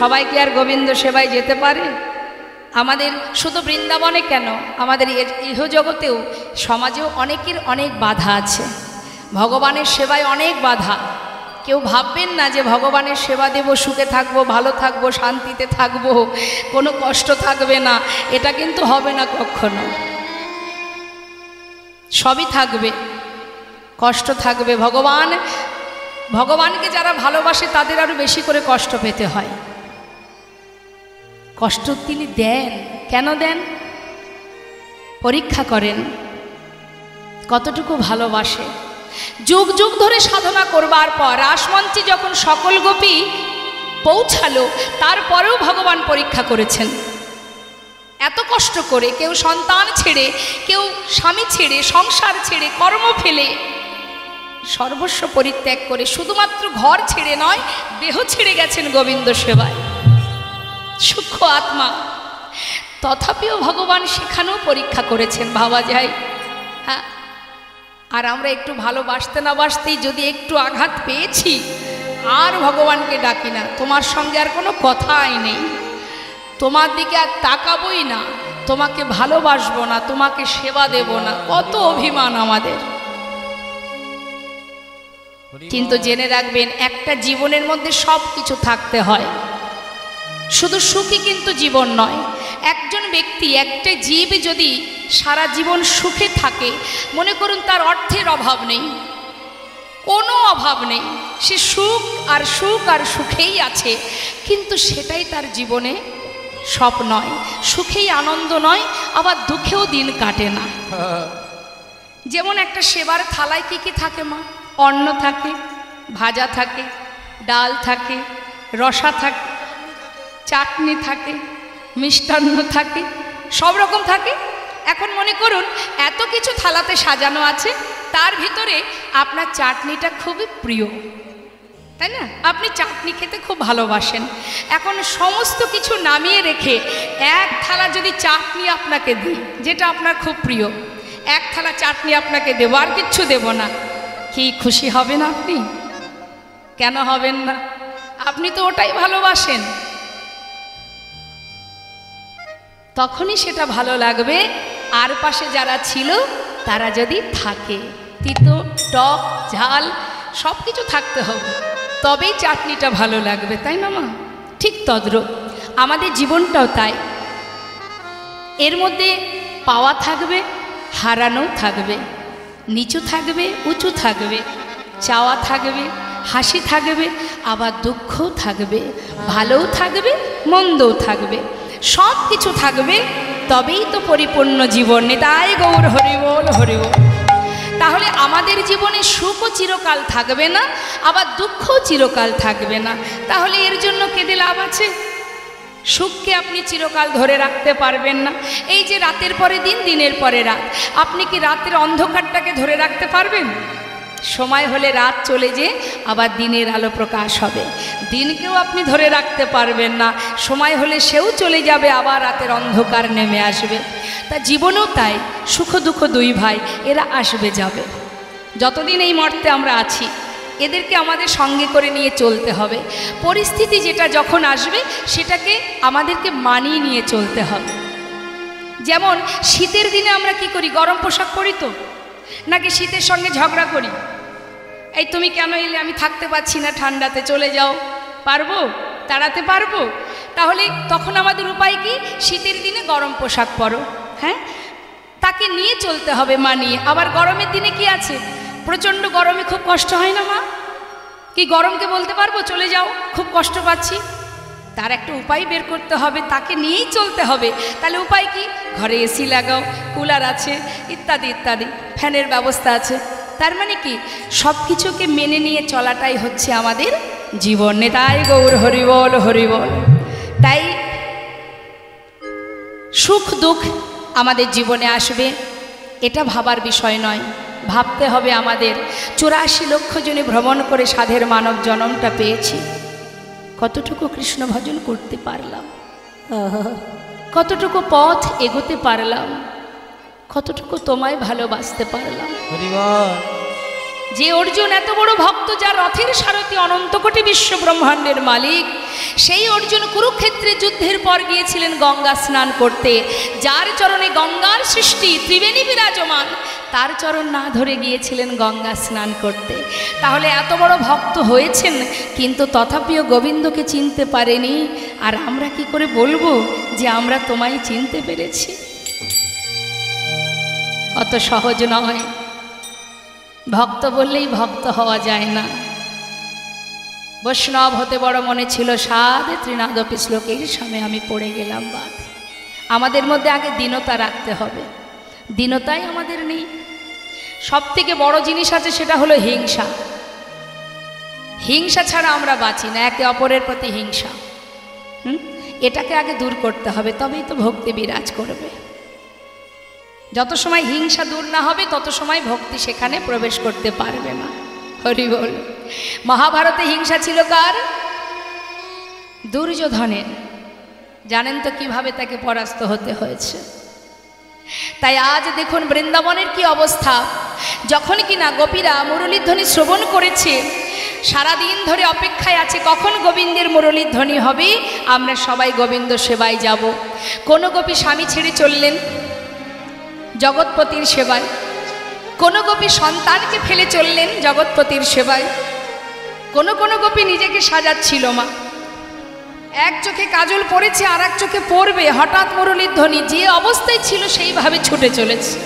সবাই কি আর গোবিন্দ সেবায় যেতে পারে? আমাদের শুধু বৃন্দাবনে কেন, আমাদের ইহজগতেও সমাজেও অনেকের অনেক বাধা আছে। ভগবানের সেবায় অনেক বাধা। কেউ ভাববেন না যে ভগবানের সেবা দেব, সুখে থাকবো, ভালো থাকবো, শান্তিতে থাকবো, কোনো কষ্ট থাকবে না। এটা কিন্তু হবে না কখনো। সবই থাকবে, কষ্ট থাকবে। ভগবানকে যারা ভালোবাসে তাদের আরো বেশি করে কষ্ট পেতে হয়। কষ্ট তিনি দেন। কেন দেন? পরীক্ষা করেন কতটুকু ভালোবাসে। যুগ যুগ ধরে সাধনা করবার পর রাসমঞ্চে যখন সকল গোপী পৌঁছালো, তারপরেও ভগবান পরীক্ষা করেছেন। এত কষ্ট করে, কেউ সন্তান ছেড়ে, কেউ স্বামী ছেড়ে, সংসার ছেড়ে, কর্ম ফেলে, সর্বস্ব পরিত্যাগ করে, শুধুমাত্র ঘর ছেড়ে নয়, দেহ ছেড়ে গেছেন গোবিন্দ সেবায়। সূক্ষ্ম আত্মা, তথাপিও ভগবান সেখানেও পরীক্ষা করেছেন। ভাবা যায়। হ্যাঁ, আর আমরা একটু ভালোবাসতে না বাসতেই যদি একটু আঘাত পেয়েছি, আর ভগবানকে ডাকি না, তোমার সঙ্গে আর কোনো কথাই নেই, তোমার দিকে আর তাকাবই না, তোমাকে ভালোবাসবো না, তোমাকে সেবা দেব না। কত অভিমান আমাদের। কিন্তু জেনে রাখবেন, একটা জীবনের মধ্যে সব কিছু থাকতে হয়, শুধু সুখী কিন্তু জীবন নয়। একজন ব্যক্তি, একটা জীব যদি সারা জীবন সুখে থাকে, মনে করুন তার অর্থের অভাব নেই, কোনো অভাব নেই, সে সুখ আর সুখ আর সুখেই আছে, কিন্তু সেটাই তার জীবনে সব নয়। সুখেই আনন্দ নয়, আবার দুঃখেও দিন কাটে না। যেমন একটা সেবার থালায় কি কি থাকে মা? অন্ন থাকে, ভাজা থাকে, ডাল থাকে, রসা থাকে, চাটনি থাকে, মিষ্টান্ন থাকে, সব রকম থাকে। এখন মনে করুন এত কিছু থালাতে সাজানো আছে, তার ভিতরে আপনার চাটনিটা খুবই প্রিয়, তাই না? আপনি চাটনি খেতে খুব ভালোবাসেন। এখন সমস্ত কিছু নামিয়ে রেখে এক থালা যদি চাটনি আপনাকে দিই, যেটা আপনার খুব প্রিয়, এক থালা চাটনি আপনাকে দেবো, আর কিচ্ছু দেব না, কি খুশি হবেন আপনি? কেন হবেন না? আপনি তো ওটাই ভালোবাসেন। তখনই সেটা ভালো লাগবে। আর পাশে যারা ছিল তারা যদি থাকে, তিতো, টক, ঝাল সব কিছু থাকতে হবে, তবেই চাটনিটা ভালো লাগবে, তাই না মা? ঠিক তদ্রূপ আমাদের জীবনটাও তাই। এর মধ্যে পাওয়া থাকবে, হারানো থাকবে, নিচু থাকবে, উঁচু থাকবে, চাওয়া থাকবে, হাসি থাকবে, আবার দুঃখও থাকবে, ভালোও থাকবে, মন্দও থাকবে, সব কিছু থাকবে, তবেই তো পরিপূর্ণ জীবন। নিতাই গৌর হরি বল, হরি বল। তাহলে আমাদের জীবনে সুখও চিরকাল থাকবে না, আবার দুঃখও চিরকাল থাকবে না। তাহলে এর জন্য কেঁদে লাভ আছে? সুখকে আপনি চিরকাল ধরে রাখতে পারবেন না। এই যে রাতের পরে দিন, দিনের পরে রাত, আপনি কি রাতের অন্ধকারটাকে ধরে রাখতে পারবেন? সময় হলে রাত চলে যে আবার দিনের আলো প্রকাশ হবে। দিনকেও আপনি ধরে রাখতে পারবেন না, সময় হলে সেও চলে যাবে, আবার রাতের অন্ধকার নেমে আসবে। তা জীবনেও তাই, সুখ দুঃখ দুই ভাই, এরা আসবে যাবে। যতদিন এই মর্তে আমরা আছি, এদেরকে আমাদের সঙ্গে করে নিয়ে চলতে হবে। পরিস্থিতি যেটা যখন আসবে, সেটাকে আমাদেরকে মানিয়ে নিয়ে চলতে হবে। যেমন শীতের দিনে আমরা কি করি? গরম পোশাক পরি তো, নাকি শীতের সঙ্গে ঝগড়া করি? এই তুমি কেন এলে, আমি থাকতে পারছি না ঠান্ডাতে, চলে যাও। পারবো? তাড়াতে পারবো? তাহলে তখন আমাদের উপায় কি? শীতের দিনে গরম পোশাক পরো, হ্যাঁ, তাকে নিয়ে চলতে হবে, মানিয়ে। আবার গরমের দিনে কি আছে? প্রচণ্ড গরমে খুব কষ্ট হয় না মা? কি গরমকে বলতে পারবো চলে যাও, খুব কষ্ট পাচ্ছি? তার একটা উপায় বের করতে হবে, তাকে নিয়েই চলতে হবে। তাহলে উপায় কি? ঘরে এসি লাগাও, কুলার আছে, ইত্যাদি ইত্যাদি, ফ্যানের ব্যবস্থা আছে। তার মানে কি? সব কিছুকে মেনে নিয়ে চলাটাই হচ্ছে আমাদের জীবন। নেতাই গৌর হরি বল, হরি বল। তাই সুখ দুঃখ আমাদের জীবনে আসবে, এটা ভাবার বিষয় নয়। ভাবতে হবে আমাদের 84 লক্ষ জনে ভ্রমণ করে সাধের মানব জন্মটা পেয়েছি, কতটুকু কৃষ্ণ ভজন করতে পারলাম, কতটুকু পথ এগোতে পারলাম, কতটুকু তোমায় ভালোবাসতে পারলাম। যে অর্জুন এত বড় ভক্ত, যার রথের সারথি অনন্ত কোটি বিশ্ব ব্রহ্মাণ্ডের মালিক, সেই অর্জুন কুরুক্ষেত্রে যুদ্ধের পর গিয়েছিলেন গঙ্গা স্নান করতে। যার চরণে গঙ্গার সৃষ্টি ত্রিবেণী বিরাজমান, তার চরণ না ধরে গিয়েছিলেন গঙ্গা স্নান করতে। তাহলে এত বড় ভক্ত হয়েছেন, কিন্তু তথাপিও গোবিন্দকে চিনতে পারেনি। আর আমরা কি করে বলবো যে আমরা তোমায় চিনতে পেরেছি? অত সহজ নয়। ভক্ত বললেই ভক্ত হওয়া যায় না। বৈষ্ণব হতে বড় মনে ছিল সাধ ত্রিনাদপি শ্লোকের সামনে আমি পড়ে গেলাম বাদ। আমাদের মধ্যে আগে দীনতা রাখতে হবে। দীনতাই আমাদের নেই। সব থেকে বড় জিনিস আছে, সেটা হলো হিংসা। হিংসা ছাড়া আমরা বাঁচি না, একে অপরের প্রতি হিংসা। এটাকে আগে দূর করতে হবে, তবেই তো ভক্তি বিরাজ করবে। যত সময় হিংসা দূর না হবে, তত সময় ভক্তি সেখানে প্রবেশ করতে পারবে না। হরি বল। মহাভারতে হিংসা ছিল কার? দুর্যোধনের। জানেন তো কিভাবে তাকে পরাস্ত হতে হয়েছে। তাই আজ দেখুন বৃন্দাবনের কি অবস্থা। যখন কিনা গোপীরা মুরলীধ্বনি শ্রবণ করেছে, সারাদিন ধরে অপেক্ষায় আছে কখন গোবিন্দের মুরলীধ্বনি হবে, আমরা সবাই গোবিন্দ সেবায় যাব। কোনো গোপী স্বামী ছেড়ে চললেন জগৎপতির সেবায়, কোনো গোপী সন্তানকে ফেলে চললেন জগৎপতির সেবায়, কোনো কোনো গোপী নিজেকে সাজাচ্ছিল মা। এক চোখে কাজল পড়েছে, আর এক চোখে পড়বে, হঠাৎ মুরলীর ধ্বনি, যে অবস্থায় ছিল সেইভাবে ছুটে চলেছে।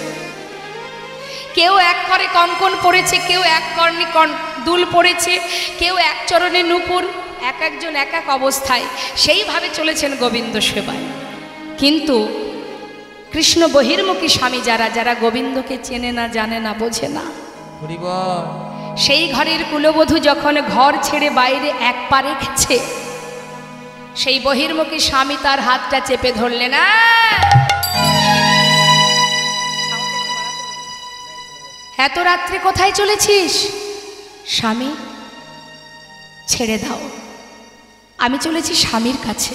কেউ এক করে কঙ্কন পড়েছে, কেউ এক কর্ণে দুল পড়েছে, কেউ এক চরণে নূপুর, এক একজন এক এক অবস্থায় সেইভাবে চলেছেন গোবিন্দ সেবায়। কিন্তু কৃষ্ণ বহির্মুখী স্বামী যারা, যারা গোবিন্দকে চেনে না, জানে না, বোঝে না, সেই ঘরের কুলবধূ যখন ঘর ছেড়ে বাইরে এক পা রেখেছে, সেই বহির্মুখী স্বামী তার হাতটা চেপে ধরলেন। এত রাত্রে কোথায় চলেছিস? স্বামী ছেড়ে দাও, আমি চলেছি স্বামীর কাছে।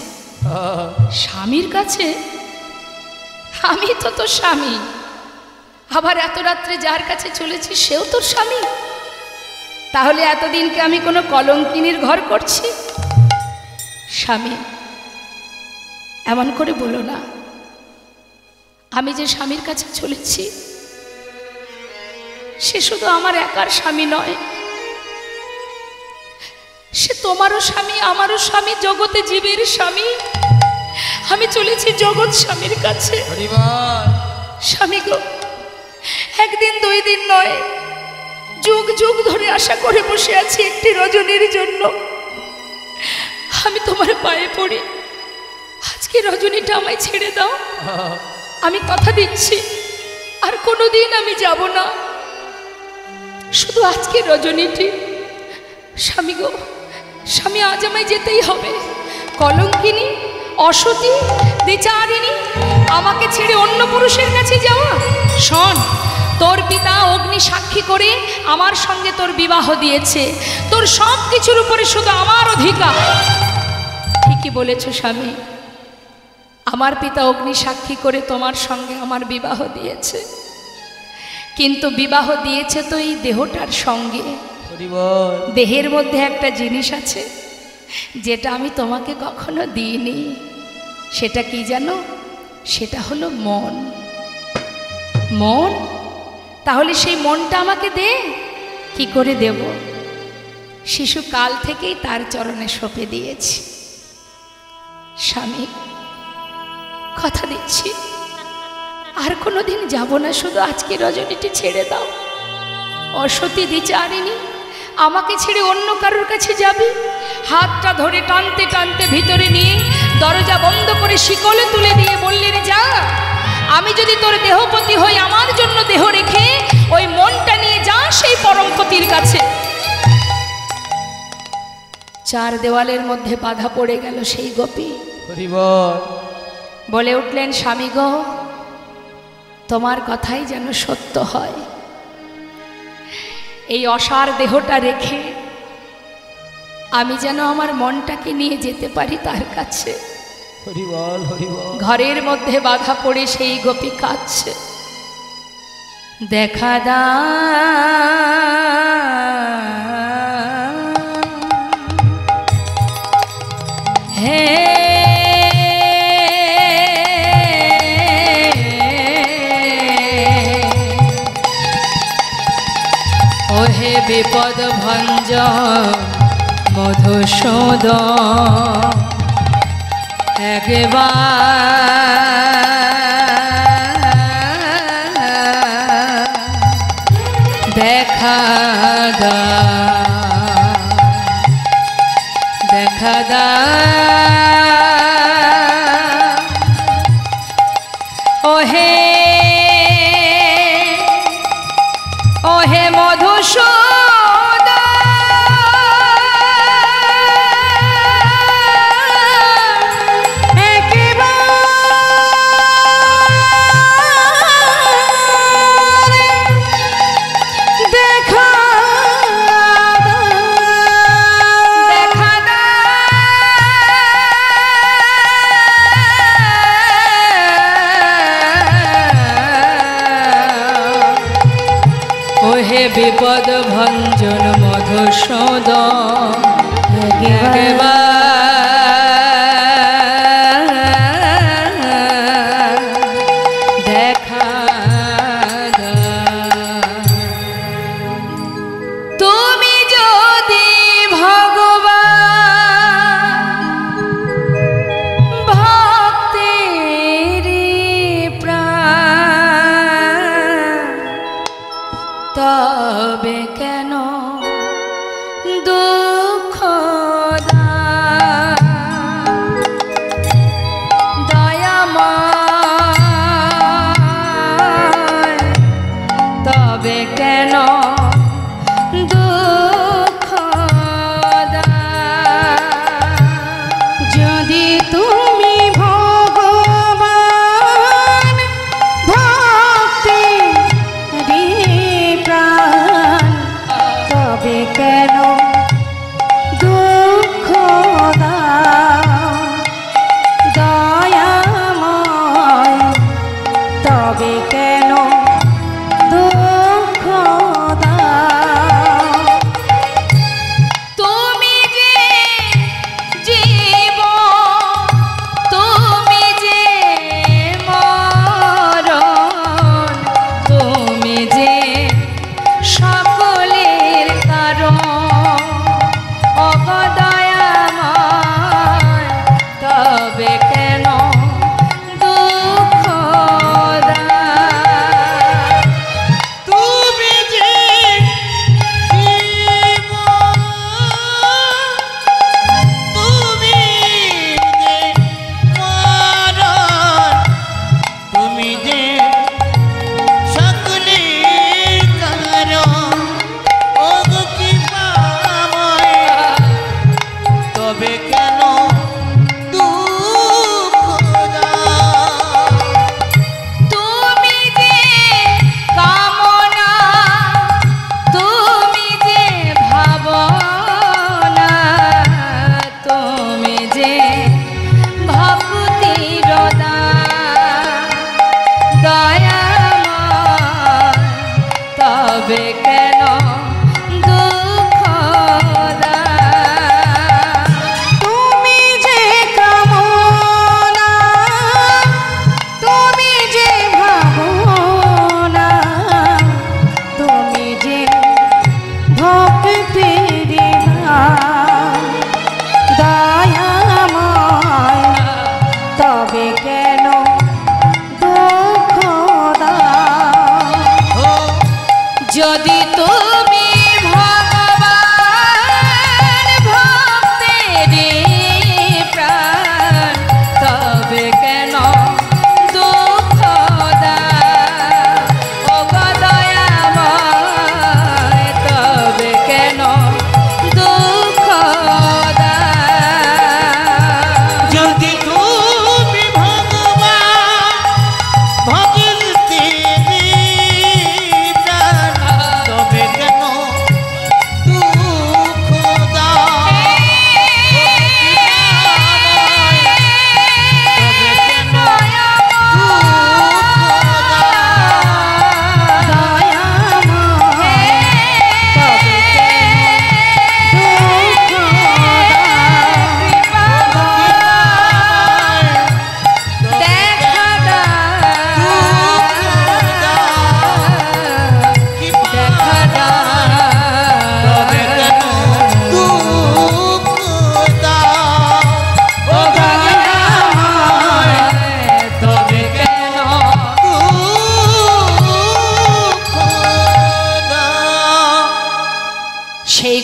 স্বামীর কাছে? আমি তো তোর স্বামী। আবার এত রাত্রে যার কাছে চলেছি সেও তোর স্বামী? তাহলে এতদিনকে আমি কোনো কলঙ্কিনীর ঘর করছি? স্বামী এমন করে বলো না। আমি যে স্বামীর কাছে চলেছি, সে শুধু আমার একার স্বামী নয়, সে তোমারও স্বামী, আমারও স্বামী, জগতে জীবের স্বামী। আমি চলেছি জগৎ স্বামীর কাছে। স্বামী গো, একদিন দুই দিন নয়, যুগ যুগ ধরে আশা করে বসে আছি একটি রজনীর জন্য। আমি তোমার পায়ে পড়ি, আজকে রজনীটা আমায় ছেড়ে দাও। আমি কথা দিচ্ছি আর কোনোদিন আমি যাব না, শুধু আজকে রজনীটি। স্বামী গো, স্বামী আজ আমায় যেতেই হবে। কলঙ্কিনী, অসতী, দ্বিচারিণী, আমাকে ছেড়ে অন্য পুরুষের কাছে যাওয়া? শোন, তোর পিতা অগ্নি সাক্ষী করে আমার সঙ্গে তোর বিবাহ দিয়েছে, তোর সব কিছুর উপরে শুধু আমার অধিকার। ঠিকই বলেছ স্বামী, আমার পিতা অগ্নি সাক্ষী করে তোমার সঙ্গে আমার বিবাহ দিয়েছে, কিন্তু বিবাহ দিয়েছে তো এই দেহটার সঙ্গে। দেহের মধ্যে একটা জিনিস আছে যেটা আমি তোমাকে কখনো দিইনি। সেটা কি জানো? সেটা হলো মন। মন? তাহলে সেই মনটা আমাকে দে। কি করে দেব? শিশুকাল থেকেই তার চরণে সঁপে দিয়েছি। স্বামী কথা দিচ্ছি আর কোনোদিন যাব না, শুধু আজকে রজনীটি ছেড়ে দাও। অসতী, দ্বিচারিণী, আমাকে ছেড়ে অন্য কারোর কাছে যাবি? হাতটা ধরে টানতে টানতে ভিতরে নিয়ে দরজা বন্ধ করে শিকলে তুলে দিয়ে বললেন, যা, আমি যদি তোর দেহপতি হই, আমার জন্য দেহ রেখে ওই মনটা নিয়ে যা সেই পরমপতির কাছে। চার দেওয়ালের মধ্যে বাধা পড়ে গেল সেই গোপী। বলে উঠলেন, স্বামী গো, তোমার কথাই যেন সত্য হয়। এই অসার দেহটা রেখে আমি যেন আমার মনটাকে নিয়ে যেতে পারি তার কাছে। ঘরের মধ্যে বাধা পড়ে সেই গোপী কাঁদছে। দেখা দাও বিপদ ভঞ্জন মধুসূদন একবার দেখা দা দেখা দা ওহে ওহে মধুসূদন বিপদ ভঞ্জন মধুসূদন দেখা তুমি যদি ভগবান ভক্তের প্রাণ তবে কেন দুঃখ দয়াময় তবে কেন দুঃখ যদি তুমি ভগবান ভক্তি প্রাণ তবে কেন দুঃখ দয়াময় তবে কেন দুঃখ তুমি যে জীব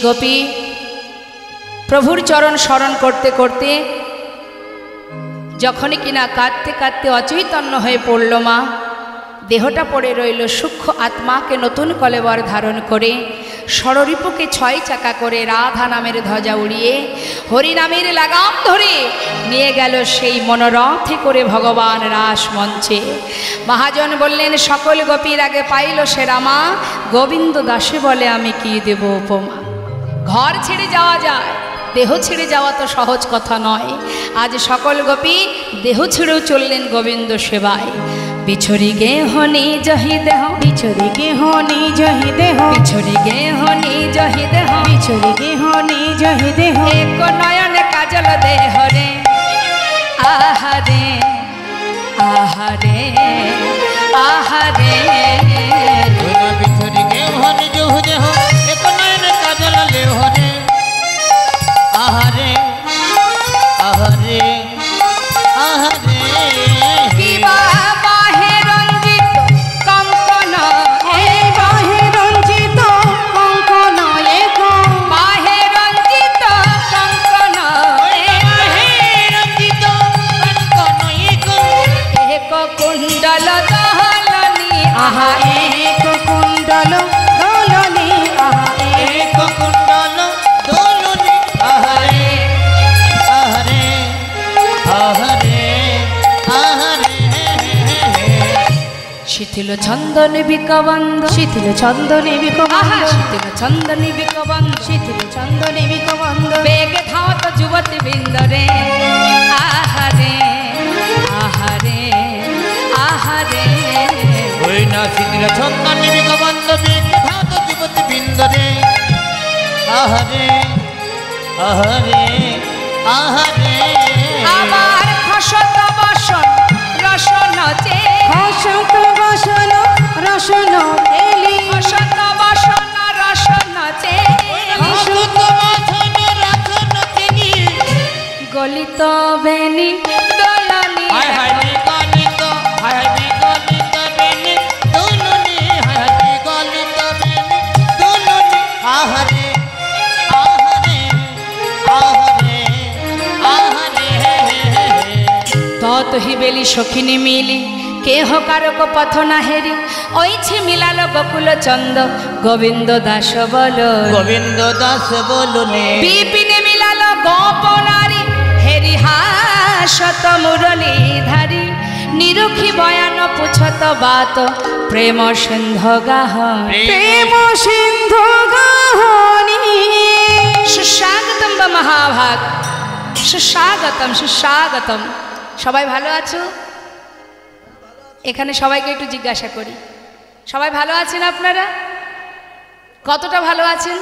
গোপী প্রভুর চরণ স্মরণ করতে করতে যখনই কিনা কাঁদতে কাঁদতে অচৈতন্য হয়ে পড়ল মা, দেহটা পড়ে রইল, সূক্ষ্ম আত্মাকে নতুন কলেবর ধারণ করে ষড়রিপুকে 6 চাকা করে রাধা নামের ধ্বজা উড়িয়ে হরি নামের লাগাম ধরে নিয়ে গেল সেই মনোরথে করে ভগবান রাস মঞ্চে। মহাজন বললেন, সকল গোপীর আগে পাইল সে রামা, গোবিন্দ দাসে বলে আমি কি দেব উপমা। ঘর ছেড়ে যাওয়া যায়, দেহ ছেড়ে যাওয়া তো সহজ কথা নয়। আজ সকল গোপী দেহ ছেড়েও চললেন গোবিন্দ সেবায়। बिछोरी गे होनी जही देह, बिछोरी गे होनी जही देह, बिछोरी गे होनी जही देह, बिछोरी गे होनी जही देह। एक नयन काजल देह रे आहारे आहारे आहारे। बिछोरी गे होनी जही देह, एक नयन काजल देह रे आहारे आहारे आहारे। শিথিল চন্দনে বিকবন্ধ, শিথিল চন্দনে বিকবন্ধ, শিথিল চন্দনে বিকবন্ধ, শিথিল চন্দনে বিকবন্ধ। বেগে ধাওত যুবতী বৃন্দ রে আহারে আহারে আহারে। ওই না শিথিল চন্দনে বিকবন্ধ, বেগে ধাওত যুবতী বৃন্দ রে আহারে আহারে আহারে। আমার খসত বসন রসন চে, খসত বসন রসন এলি, খসত বসন রসন চে, খসত বসন রসন চেনি, গলিত বেনি দোলনি। হায় হায় বিগলিত, হায় হায় বিগলিত বেনি দুলনি, হায় হায় বিগলিত বেনি দুলনি। আহারে আহারে আহারে আহারে। তত হি বেলি সখিনী মিলি কেহ কারক পথ না হেরি, ওইছে মিলাল গোকুল চন্দ গোবিন্দ দাস বল। গোবিন্দ দাস বলুনে বিপিনে মিলাল গোপনারী হেরি হাসত মুরলী ধারী, নিরুখী বয়ান পুছত বাত প্রেম সিন্ধ গাহ। প্রেম সিন্ধু গাহনি। সুস্বাগতম বা মহাভাগ, সুস্বাগতম সুস্বাগতম। সবাই ভালো আছো? এখানে সবাইকে একটু জিজ্ঞাসা করি, সবাই ভালো আছেন আপনারা? কতটা ভালো আছেন?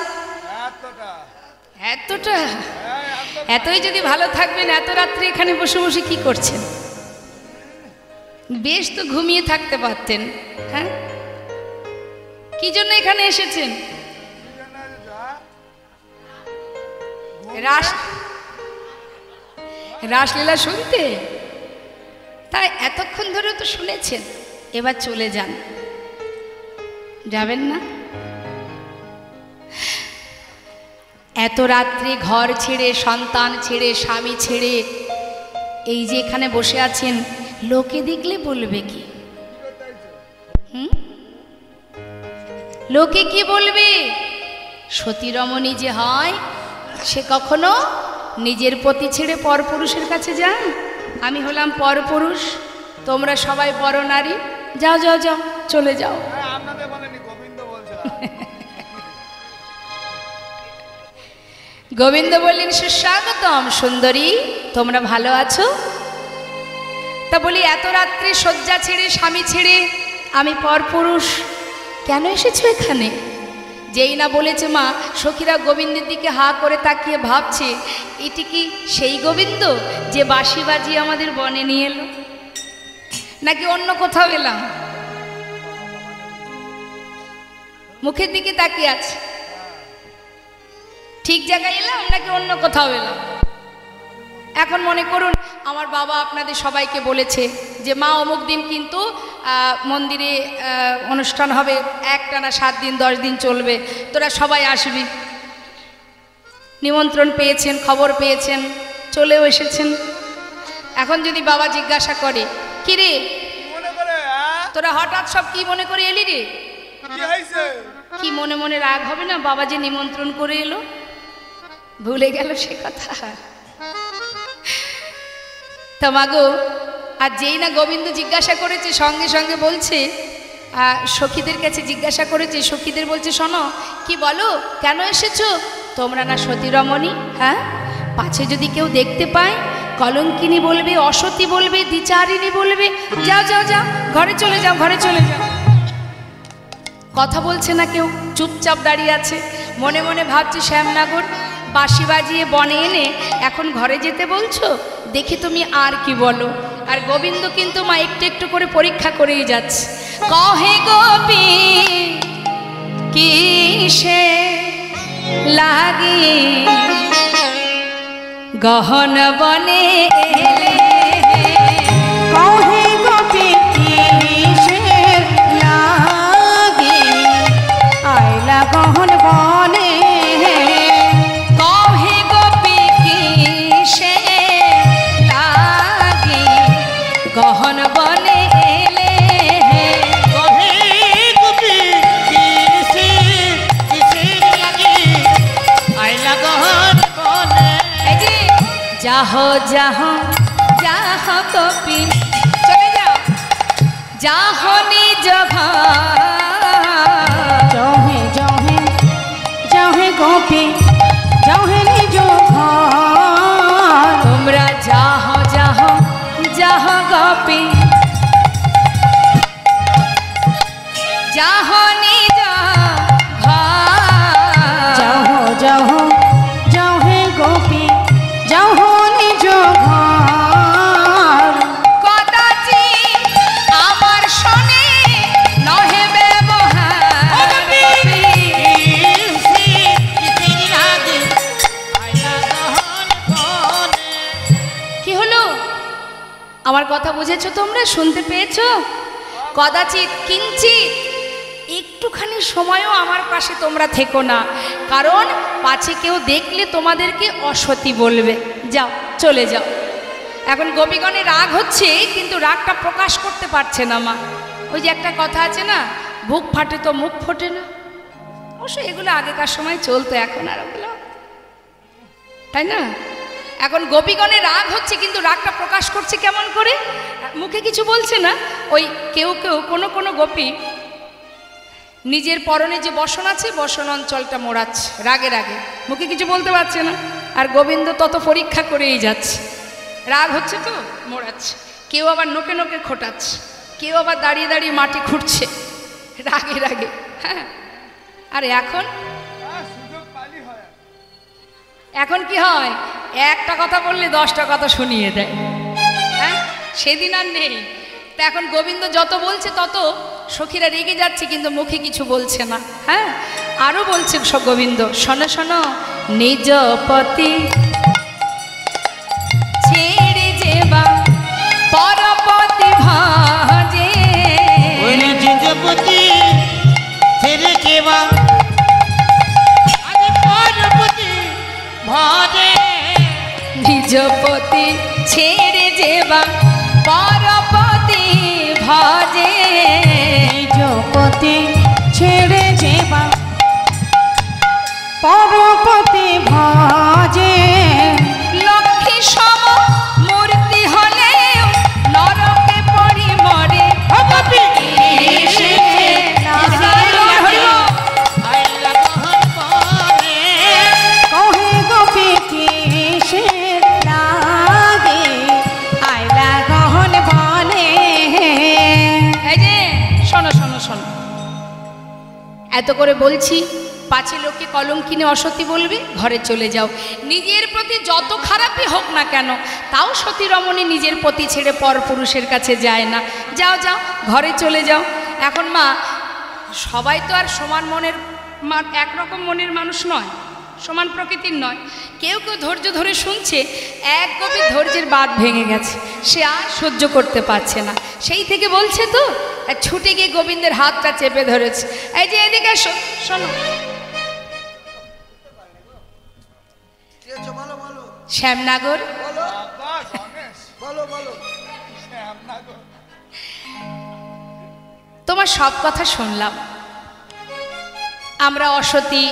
এতটা? এতই যদি ভালো থাকবেন, এত রাত্রে এখানে বসে বসে কি করছেন? বেশ তো ঘুমিয়ে থাকতে পারতেন। হ্যাঁ, কি জন্য এখানে এসেছেন? রাসলীলা শুনতে? তাই এতক্ষণ ধরে তো শুনেছেন, এবার চলে যান। যাবেন না? এত রাত্রে ঘর ছেড়ে, সন্তান ছেড়ে, স্বামী ছেড়ে এই যে এখানে বসে আছেন, লোকে দেখলে বলবে কি? লোকে কি বলবে? সতী রমণী যে হয়, সে কখনো নিজের পতি ছেড়ে পরপুরুষের কাছে যায়? আমি হলাম পরপুরুষ, তোমরা সবাই পরনারী, যাও যাও যাও, চলে যাও। গোবিন্দ বললেন, সুস্বাগতম সুন্দরী, তোমরা ভালো আছো? তা বলি, এত রাত্রে শয্যা ছেড়ে, স্বামী ছেড়ে আমি পরপুরুষ, কেন এসেছো এখানে? যেই না বলেছে মা, সখীরা গোবিন্দের দিকে হা করে তাকিয়ে ভাবছে, এটি কি সেই গোবিন্দ যে বাঁশি বাজিয়ে আমাদের বনে নিয়ে এলো, নাকি অন্য কোথাও এলাম? মুখের দিকে তাকিয়ে আছে, ঠিক জায়গায় এলাম নাকি অন্য কোথাও এলাম? এখন মনে করুন, আমার বাবা আপনাদের সবাইকে বলেছে যে মা অমুক দিন কিন্তু মন্দিরে অনুষ্ঠান হবে, একটানা 7 দিন 10 দিন চলবে, তোরা সবাই আসবি। নিমন্ত্রণ পেয়েছেন, খবর পেয়েছেন, চলেও এসেছেন। এখন যদি বাবা জিজ্ঞাসা করে, কি রে তোরা হঠাৎ সব কি মনে করে এলি রে? কি মনে মনে রাগ হবে না, বাবা যে নিমন্ত্রণ করে এলো, ভুলে গেল সে কথা? তা মাগো, আর যেই না গোবিন্দ জিজ্ঞাসা করেছে সঙ্গে সঙ্গে বলছে, সখীদের কাছে জিজ্ঞাসা করেছে, সখীদের বলছে, শোনো কি বলো, কেন এসেছো? তোমরা না সতী রমণী? হ্যাঁ, পাছে যদি কেউ দেখতে পায় কলঙ্কিনী বলবে, অসতী বলবে, দ্বিচারিণী বলবে। যাও যাও যাও, ঘরে চলে যাও, ঘরে চলে যাও। কথা বলছে না কেউ, চুপচাপ দাঁড়িয়ে আছে। মনে মনে ভাবছে, শ্যামনগর বাঁশি বাজিয়ে বনে এনে এখন ঘরে যেতে বলছো, দেখি তুমি আর কি বলো। আর গোবিন্দ কিন্তু মা একটু একটু করে পরীক্ষা করেই যাচ্ছে। কহে গোপী কিসে লাগি গহন বনে এলে, কহে গোপী কিসের লাগি আইলা গহন বনে, কহে গোপী কিসে লাগি গহন বনে এলে, যাহ যাহ যাহ গোপী চলে যাও, যাহ নিজ ঘর, জহে জহে জহে গোপী জহে নিজ ঘর, তোমরা যাহ যাহ যাহ গোপী যাহ নিজ ঘর, জহ জহ জহে গোপী জহ নিজ ঘর, কদাচি আমার শোনে নহে ব্যবহার, কি হলো? আমার কথা বুঝেছো তোমরা? শুনতে পেয়েছো? কদাচিৎ কিঞ্চিৎ একটুখানি সময়ও আমার পাশে তোমরা থেকো না, কারণ পাছে কেউ দেখলে তোমাদেরকে অসতী বলবে। যাও, চলে যাও। এখন গোপীগণের রাগ হচ্ছে, কিন্তু রাগটা প্রকাশ করতে পারছে না মা। ওই যে একটা কথা আছে না, বুক ফাটে তো মুখ ফোটে না। অবশ্য এগুলো আগেকার সময় চলতো, এখন আর ওগুলো, তাই না? এখন গোপীগণের রাগ হচ্ছে, কিন্তু রাগটা প্রকাশ করছে কেমন করে? মুখে কিছু বলছে না। ওই কেউ কেউ কোনো কোনো গোপী নিজের পরনে যে বসন আছে, বসন অঞ্চলটা মোড়াচ্ছে রাগে রাগে, মুখে কিছু বলতে পারছে না। আর গোবিন্দ তত পরীক্ষা করেই যাচ্ছে, রাগ হচ্ছে তো মোড়াচ্ছে। কেউ আবার নোকে নোকে খোটাচ্ছে, কেউ আবার দাঁড়িয়ে দাঁড়িয়ে মাটি খুঁড়ছে রাগে রাগে। হ্যাঁ, আর এখন এখন কি হয়, একটা কথা বললে 10টা কথা শুনিয়ে দেয়। হ্যাঁ, সেদিন আর নেই। তা এখন গোবিন্দ যত বলছে তত সখীরা রেগে যাচ্ছে, কিন্তু মুখে কিছু বলছে না। হ্যাঁ, আরো বলছে গোবিন্দ, শোনো শোনো, নিজ পতি ছেড়ে যেবা পরপতি ভাজে, নিজ পতি ছেড়ে যেবা পরপতি ভাজে, নিজ পতি ছেড়ে যেবা পরপতি ভাজে, নিজ পতি ছেড়ে যেবা পরপতি ভাজে, লক্ষ্মী সম মূর্তি হলে নরকে পড়ি মরে, কহে গোপী কিসের লাগে আইলা গহন বনে। এই যে শোনো শোনো শোনো, এত করে বলছি, পাছে লোকে কলঙ্কিনী অসতী বলবে, ঘরে চলে যাও। নিজের প্রতি যত খারাপই হোক না কেন, তাও সতী রমণী নিজের পতি ছেড়ে পর পুরুষের কাছে যায় না। যাও যাও, ঘরে চলে যাও। এখন মা, সবাই তো আর সমান মনের, একরকম মনের মানুষ নয়, সমান প্রকৃতির নয়। কেউ কেউ ধৈর্য ধরে শুনছে, এক গভীর ধৈর্যের বাঁধ ভেঙে গেছে, সে আর সহ্য করতে পারছে না। সেই থেকে বলছে তো, ছুটে গিয়ে গোবিন্দের হাতটা চেপে ধরেছে। এই যে এদিকে শোনো, শ্যামনগর। তোমার সব কথা শুনলাম। আমরা অসতী,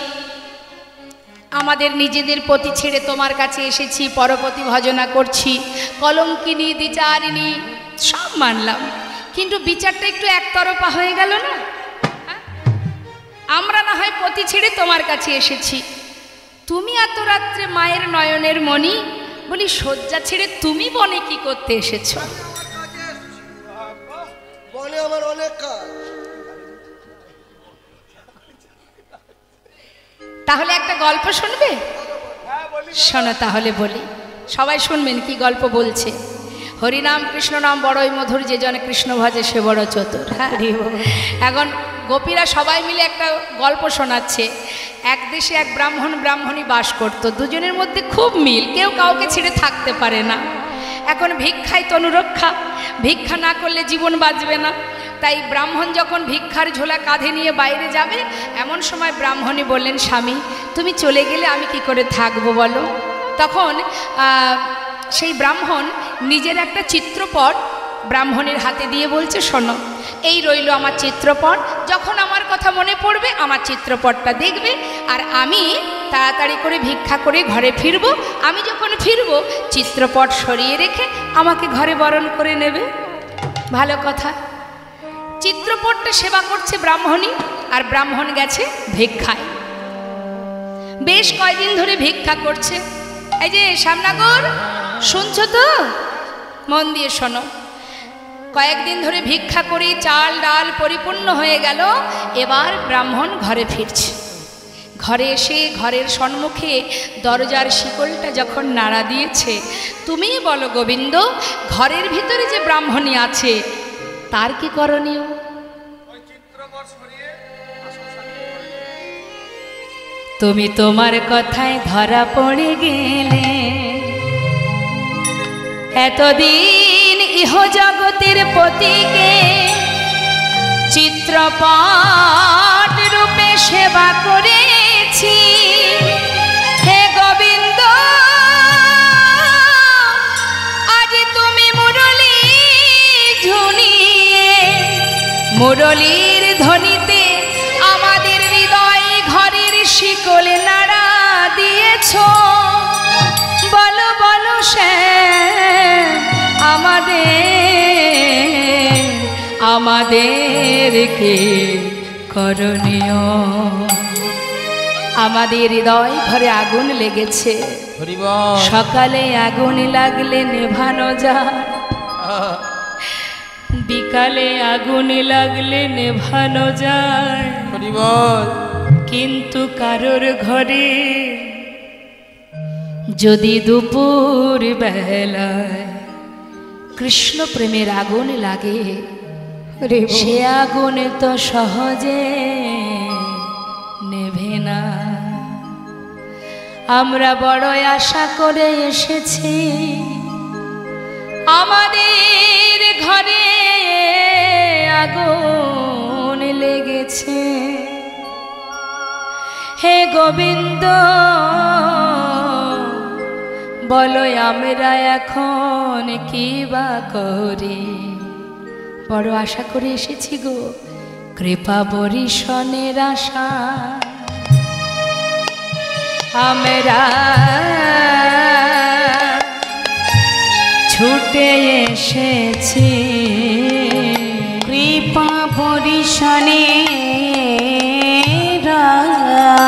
আমাদের নিজেদের পতি ছেড়ে তোমার কাছে এসেছি, পরপতি ভজনা করছি, কলঙ্কিনী দ্বিচারিণী সব মানলাম, কিন্তু বিচারটা একটু একতরফা হয়ে গেল না? আমরা না হয় পতি ছেড়ে তোমার কাছে এসেছি, তুমি এত রাত্রে মায়ের নয়নের মণি, বলি শয্যা ছেড়ে তুমি বনে কি করতে এসেছো? বনে আমার অনেক কাজ। তাহলে একটা গল্প শুনবে? শোনো তাহলে বলি, সবাই শুনবেন কি গল্প বলছে। হরিনাম কৃষ্ণ নাম বড়ই মধুর, যে জন কৃষ্ণ ভজে সে বড় চতুর। হ্যাঁ, এখন গোপীরা সবাই মিলে একটা গল্প শোনাচ্ছে। এক দেশে এক ব্রাহ্মণ ব্রাহ্মণী বাস করত, দুজনের মধ্যে খুব মিল, কেউ কাউকে ছেড়ে থাকতে পারে না। এখন ভিক্ষায় তনুরক্ষা, ভিক্ষা না করলে জীবন বাঁচবে না। তাই ব্রাহ্মণ যখন ভিক্ষার ঝোলা কাঁধে নিয়ে বাইরে যাবে, এমন সময় ব্রাহ্মণী বললেন, স্বামী তুমি চলে গেলে আমি কি করে থাকবো বলো? তখন সেই ব্রাহ্মণ নিজের একটা চিত্রপট ব্রাহ্মণের হাতে দিয়ে বলছে, শোনো এই রইল আমার চিত্রপট, যখন আমার কথা মনে পড়বে আমার চিত্রপটটা দেখবে, আর আমি তাড়াতাড়ি করে ভিক্ষা করে ঘরে ফিরবো। আমি যখন ফিরবো চিত্রপট সরিয়ে রেখে আমাকে ঘরে বরণ করে নেবে। ভালো কথা। চিত্রপটটা সেবা করছে ব্রাহ্মণী, আর ব্রাহ্মণ গেছে ভিক্ষায়। বেশ কয়দিন ধরে ভিক্ষা করছে। এই যে শ্যামনগর, শুনছো তো? মন দিয়ে শোনো। কয়েকদিন ধরে ভিক্ষা করে চাল ডাল পরিপূর্ণ হয়ে গেল, এবার ব্রাহ্মণ ঘরে ফিরছে। ঘরে এসে ঘরের সম্মুখে দরজার শিকলটা যখন নাড়া দিয়েছে, তুমি বলো গোবিন্দ, ঘরের ভিতরে যে ব্রাহ্মণী আছে তার কি করণীয়? তুমি তোমার কথায় ধরা পড়ে গেলে, এতদিন ইহ জগতের পতিকে চিত্রপট রূপে সেবা করেছি। হে গোবিন্দ, আজ তুমি মুরলী ঝুনিয়ে মুরলীর ধ্বনিতে আমাদের হৃদয় ঘরের শিকল নাড়া দিয়েছ। বলো বলো শ্যাম, আমাদেরকে করণীয়। আমাদের হৃদয় ঘরে আগুন লেগেছে, সকালে আগুন লাগলে নেভানো যায়, বিকালে আগুন লাগলে নেভানো যায়, কিন্তু কারোর ঘরে যদি দুপুর বেলায় কৃষ্ণ প্রেমের আগুন লাগে, সে আগুন তো সহজে নেভে না। আমরা বড় আশা করে এসেছি, আমাদের ঘরে আগুন লেগেছে। হে গোবিন্দ, বলো আমরা এখন কি বা করি? বড় আশা করে এসেছি গো, কৃপা বরিশনের আশা আমরা ছুটে এসেছি। কৃপা বরিশনের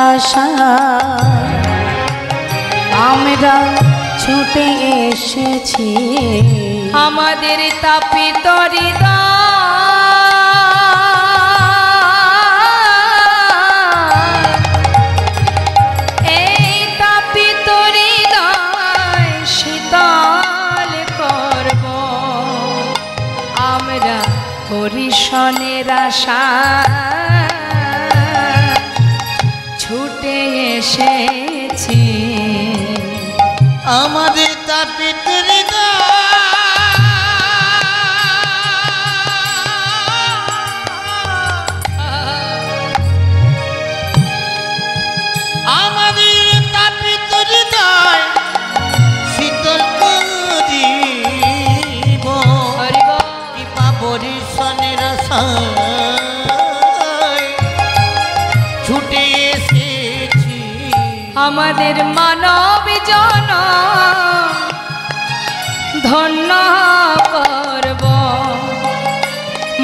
আশা আমরা ছুটে এসেছি। আমাদের তাপিত হৃদয় এই তাপিত হৃদয় শীতল করব আমরা বরিশনের আশা ছুটে এসেছি। আমাদের তাপিত হৃদয় আমাদের তাপিত হৃদয় আমাদের মানব জন ধন্য করব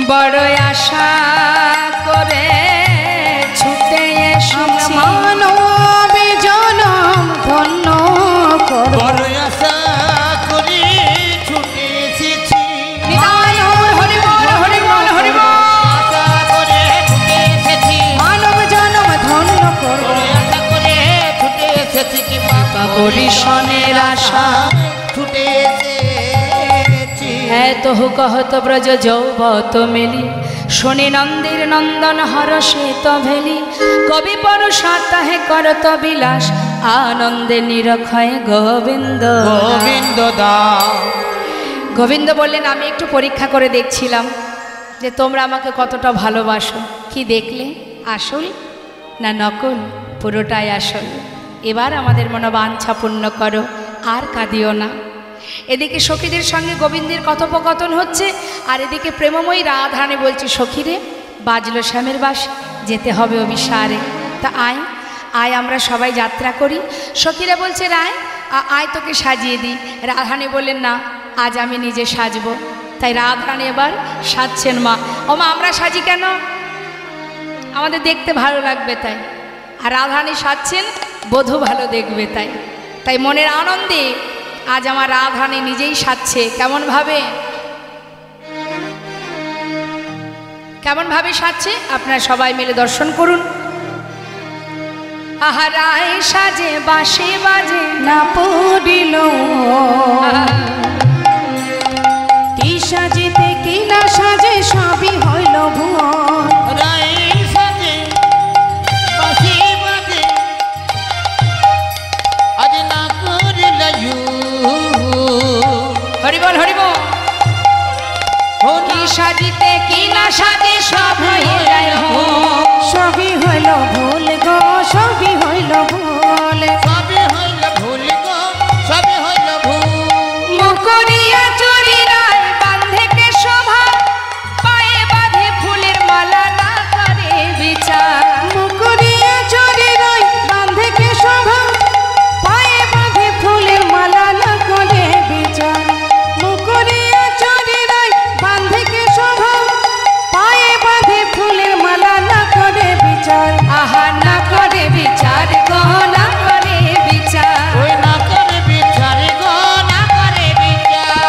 বড় আশা করে ছুটে এসেছি মানব জনম ধন্য করব বড় আশা করে ছুটে এসেছি হরি বল হরি বল হরি বল আশা করে ছুটে এসেছি মানব জনম ধন্য করব বড় আশা করে ছুটে এসেছি কি মা পরিশনের আশা ছুটে এসেছি এত কহত ব্রজ যৌবত মেলি শনি নন্দের নন্দন হরষে তো ভেলি কবি পরশা তাহে করত বিলাস আনন্দে নিরক্ষয় গোবিন্দ গোবিন্দ দা গোবিন্দ বললেন আমি একটু পরীক্ষা করে দেখছিলাম যে তোমরা আমাকে কতটা ভালোবাসো কি দেখলে আসল না নকল পুরোটাই আসল এবার আমাদের মনোবাঞ্ছা পূর্ণ করো আর কাঁদিও না এদিকে সখীদের সঙ্গে গোবিন্দের কথোপকথন হচ্ছে আর এদিকে প্রেমময়ী রাধারানী বলছে সখীরে বাজলো শ্যামের বাঁশি যেতে হবে অভিসারে তা আয় আয় আমরা সবাই যাত্রা করি সখীরা বলছে রায় আয় তোকে সাজিয়ে দিই রাধারানী বললেন না আজ আমি নিজে সাজবো তাই রাধারানী এবার সাজছেন মা ও মা আমরা সাজি কেন আমাদের দেখতে ভালো লাগবে তাই আর রাধারানী সাজছেন বধূ ভালো দেখবে তাই তাই মনের আনন্দে আজ আমার রাধারানী নিজেই সাজছে কেমন ভাবে সাজছে আপনারা সবাই মিলে দর্শন করুন আহা রায় সাজে বাঁশি বাজে না পড়িল কি সাজিতে কি না সাজে সবই হইল ভুল রাই সাজে বাঁশি বাজে আজ না করিলা হরিবল হরিবল কি সাজিতে কি না সাজে সব হয়ে যায় হোক। সবই হইল ভুল গো সবই হইল ভুল সবে হইল ভুল গো সবে হইল ভুল মুকুরিয়া চুরি রায় বাঁধে কে শোভা পায়ে বাঁধে ফুলের মালা না করে বিচার মুকুরিয়া চরে রই বাঁধে কে শোভা পায়ে বাঁধে ফুলের মালা না করে বিচার মুকুরিয়া চরে রই বাঁধে কে শোভা পায়ে বাঁধে ফুলের মালা না করে বিচার আহা না করে বিচার গো না করে বিচার ওই না করে বিচার গো না করে বিচার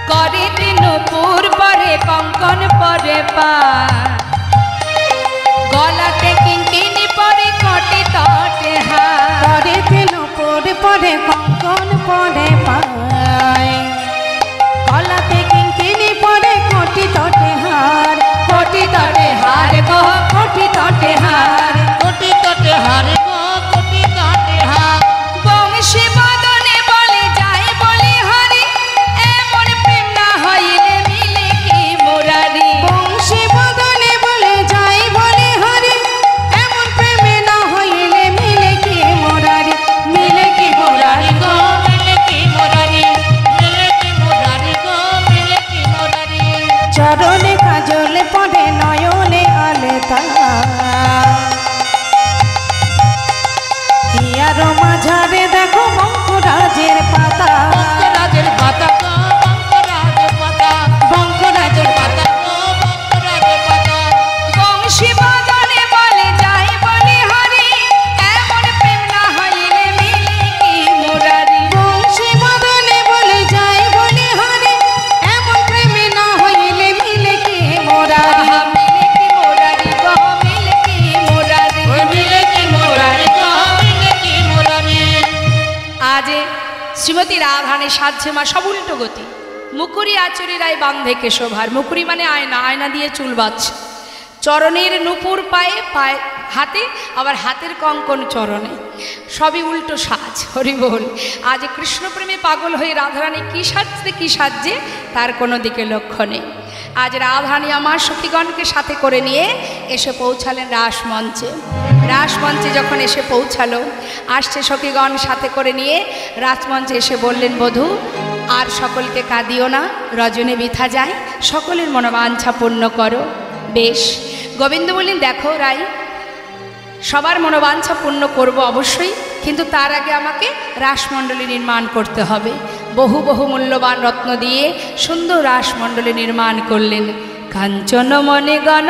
করে নূপুর পরে কঙ্কন পরে পা গলাতে কিঙ্কিনি পরে কটি তটে হাত পরে তেল পরে পরে কঙ্কন পরে পায় গলাতে কিঙ্কিনি পরে কোটি তটে হার কোটি তটে হার গো কোটি তটে হার কোটি তটে হার গো কোটি তটে হার বংশী বদনে বলে যায় বলি হরি এমন প্রেম না হইলে মিলে কি মুরারি বংশী বদনে বলে যাই বলে হরি এমন প্রেমে না হইলে মিলে কি মোরারি মিলে কি মোরারি গো মিলে কি মোরারি মিলে কি মোরারি গো মিলে কি মোরারি চরণে কাজলে পড়ে নয়নে আলেতা হিয়ার মাঝারে দেখো বঙ্করাজের পাতা বঙ্করাজের পাতা গো বঙ্করাজের পাতা বঙ্করাজের পাতা গো বঙ্করাজের পাতা বংশী বদনে বলে যায় বলি হরি এমন প্রেম না হইলে মিলে কি মুরারি বংশী বদনে বলে যাই বলে হরে এমন প্রেমে না হইলে মিলে কি মোরারি আহা মিলে কি মুরারি গো মিলে কি মুরারি ওই মিলে কি মোরারি গো মিলে কি মোরারি আজ শ্রীমতী রাধারানী সাজছে মা সব উল্টো গতি মুকুরি আচরি রায় বাঁধে কেশভার মুকুরি মানে আয়না আয়না দিয়ে চুল বাঁধছে চরণের নূপুর পায়ে পায়ে হাতে, আবার হাতের কঙ্কন চরণে, সবই উল্টো সাজ। হরি বল। আজ কৃষ্ণপ্রেমে পাগল হয়ে রাধারানী কী সাজতে কী সাজছে তার কোনো দিকে লক্ষ্য নেই। আজ রাধারানী আমার সখীগণকে সাথে করে নিয়ে এসে পৌঁছালেন রাসমঞ্চে। রাসমঞ্চে যখন এসে পৌঁছালো, আসছে সখীগণ সাথে করে নিয়ে রাসমঞ্চে এসে বললেন, বধূ আর সকলকে কাঁদিও না, রজনী বৃথা যায়, সকলের মনোবাঞ্ছা পূর্ণ করো। বেশ। গোবিন্দ বললেন, দেখো রাই, সবার মনোবাঞ্ছা পূর্ণ করব অবশ্যই, কিন্তু তার আগে আমাকে রাসমণ্ডলী নির্মাণ করতে হবে। বহু বহু মূল্যবান রত্ন দিয়ে সুন্দর রাসমণ্ডলী নির্মাণ করলেন। কাঞ্চন মণি গণ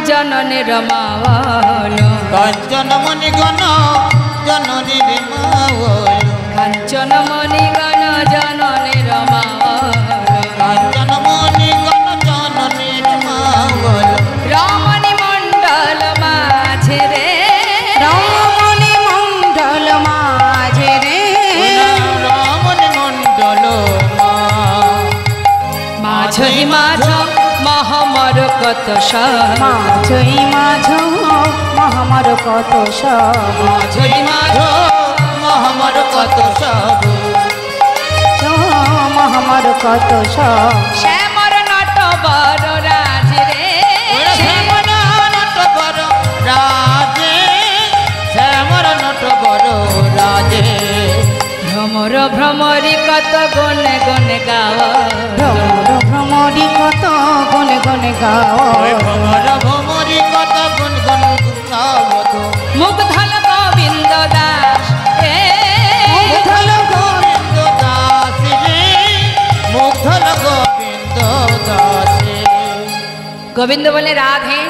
জননের মাওয়াল, কাঞ্চন মণি গণ জননীর মাওয়াল, কাঞ্চন মণি গণ জননের মাওয়াল, কাঞ্চন মণি গণ জননীর মাওয়াল, রমণী মণ্ডল মাঝে রে, রমণী মণ্ডল মাঝে রে, রমণী মণ্ডল মাঝই মাঝ মহামর কত সব, মাঝই মাঝ মহামর কত সব, মাঝই মাঝ মহামর কত সব, মহামর কত সব, শ্যামর নট বড় রাজ রে, শ্যামর নট বড় রাজে, শ্যামর নট বড় রাজে, ভ্রমর ভ্রমরি কত গনে গনে গাওয়া, ভ্রমর ভ্রমরি কত গনে গনে গাও, ভ্রমর ভ্রমরি কত গুণ গুণ গাওত, মুগ্ধল গোবিন্দ দাস রে, মুগ্ধল গোবিন্দ দাস রে, মুগ্ধল গোবিন্দ দাস রে। গোবিন্দ বলে, রাধে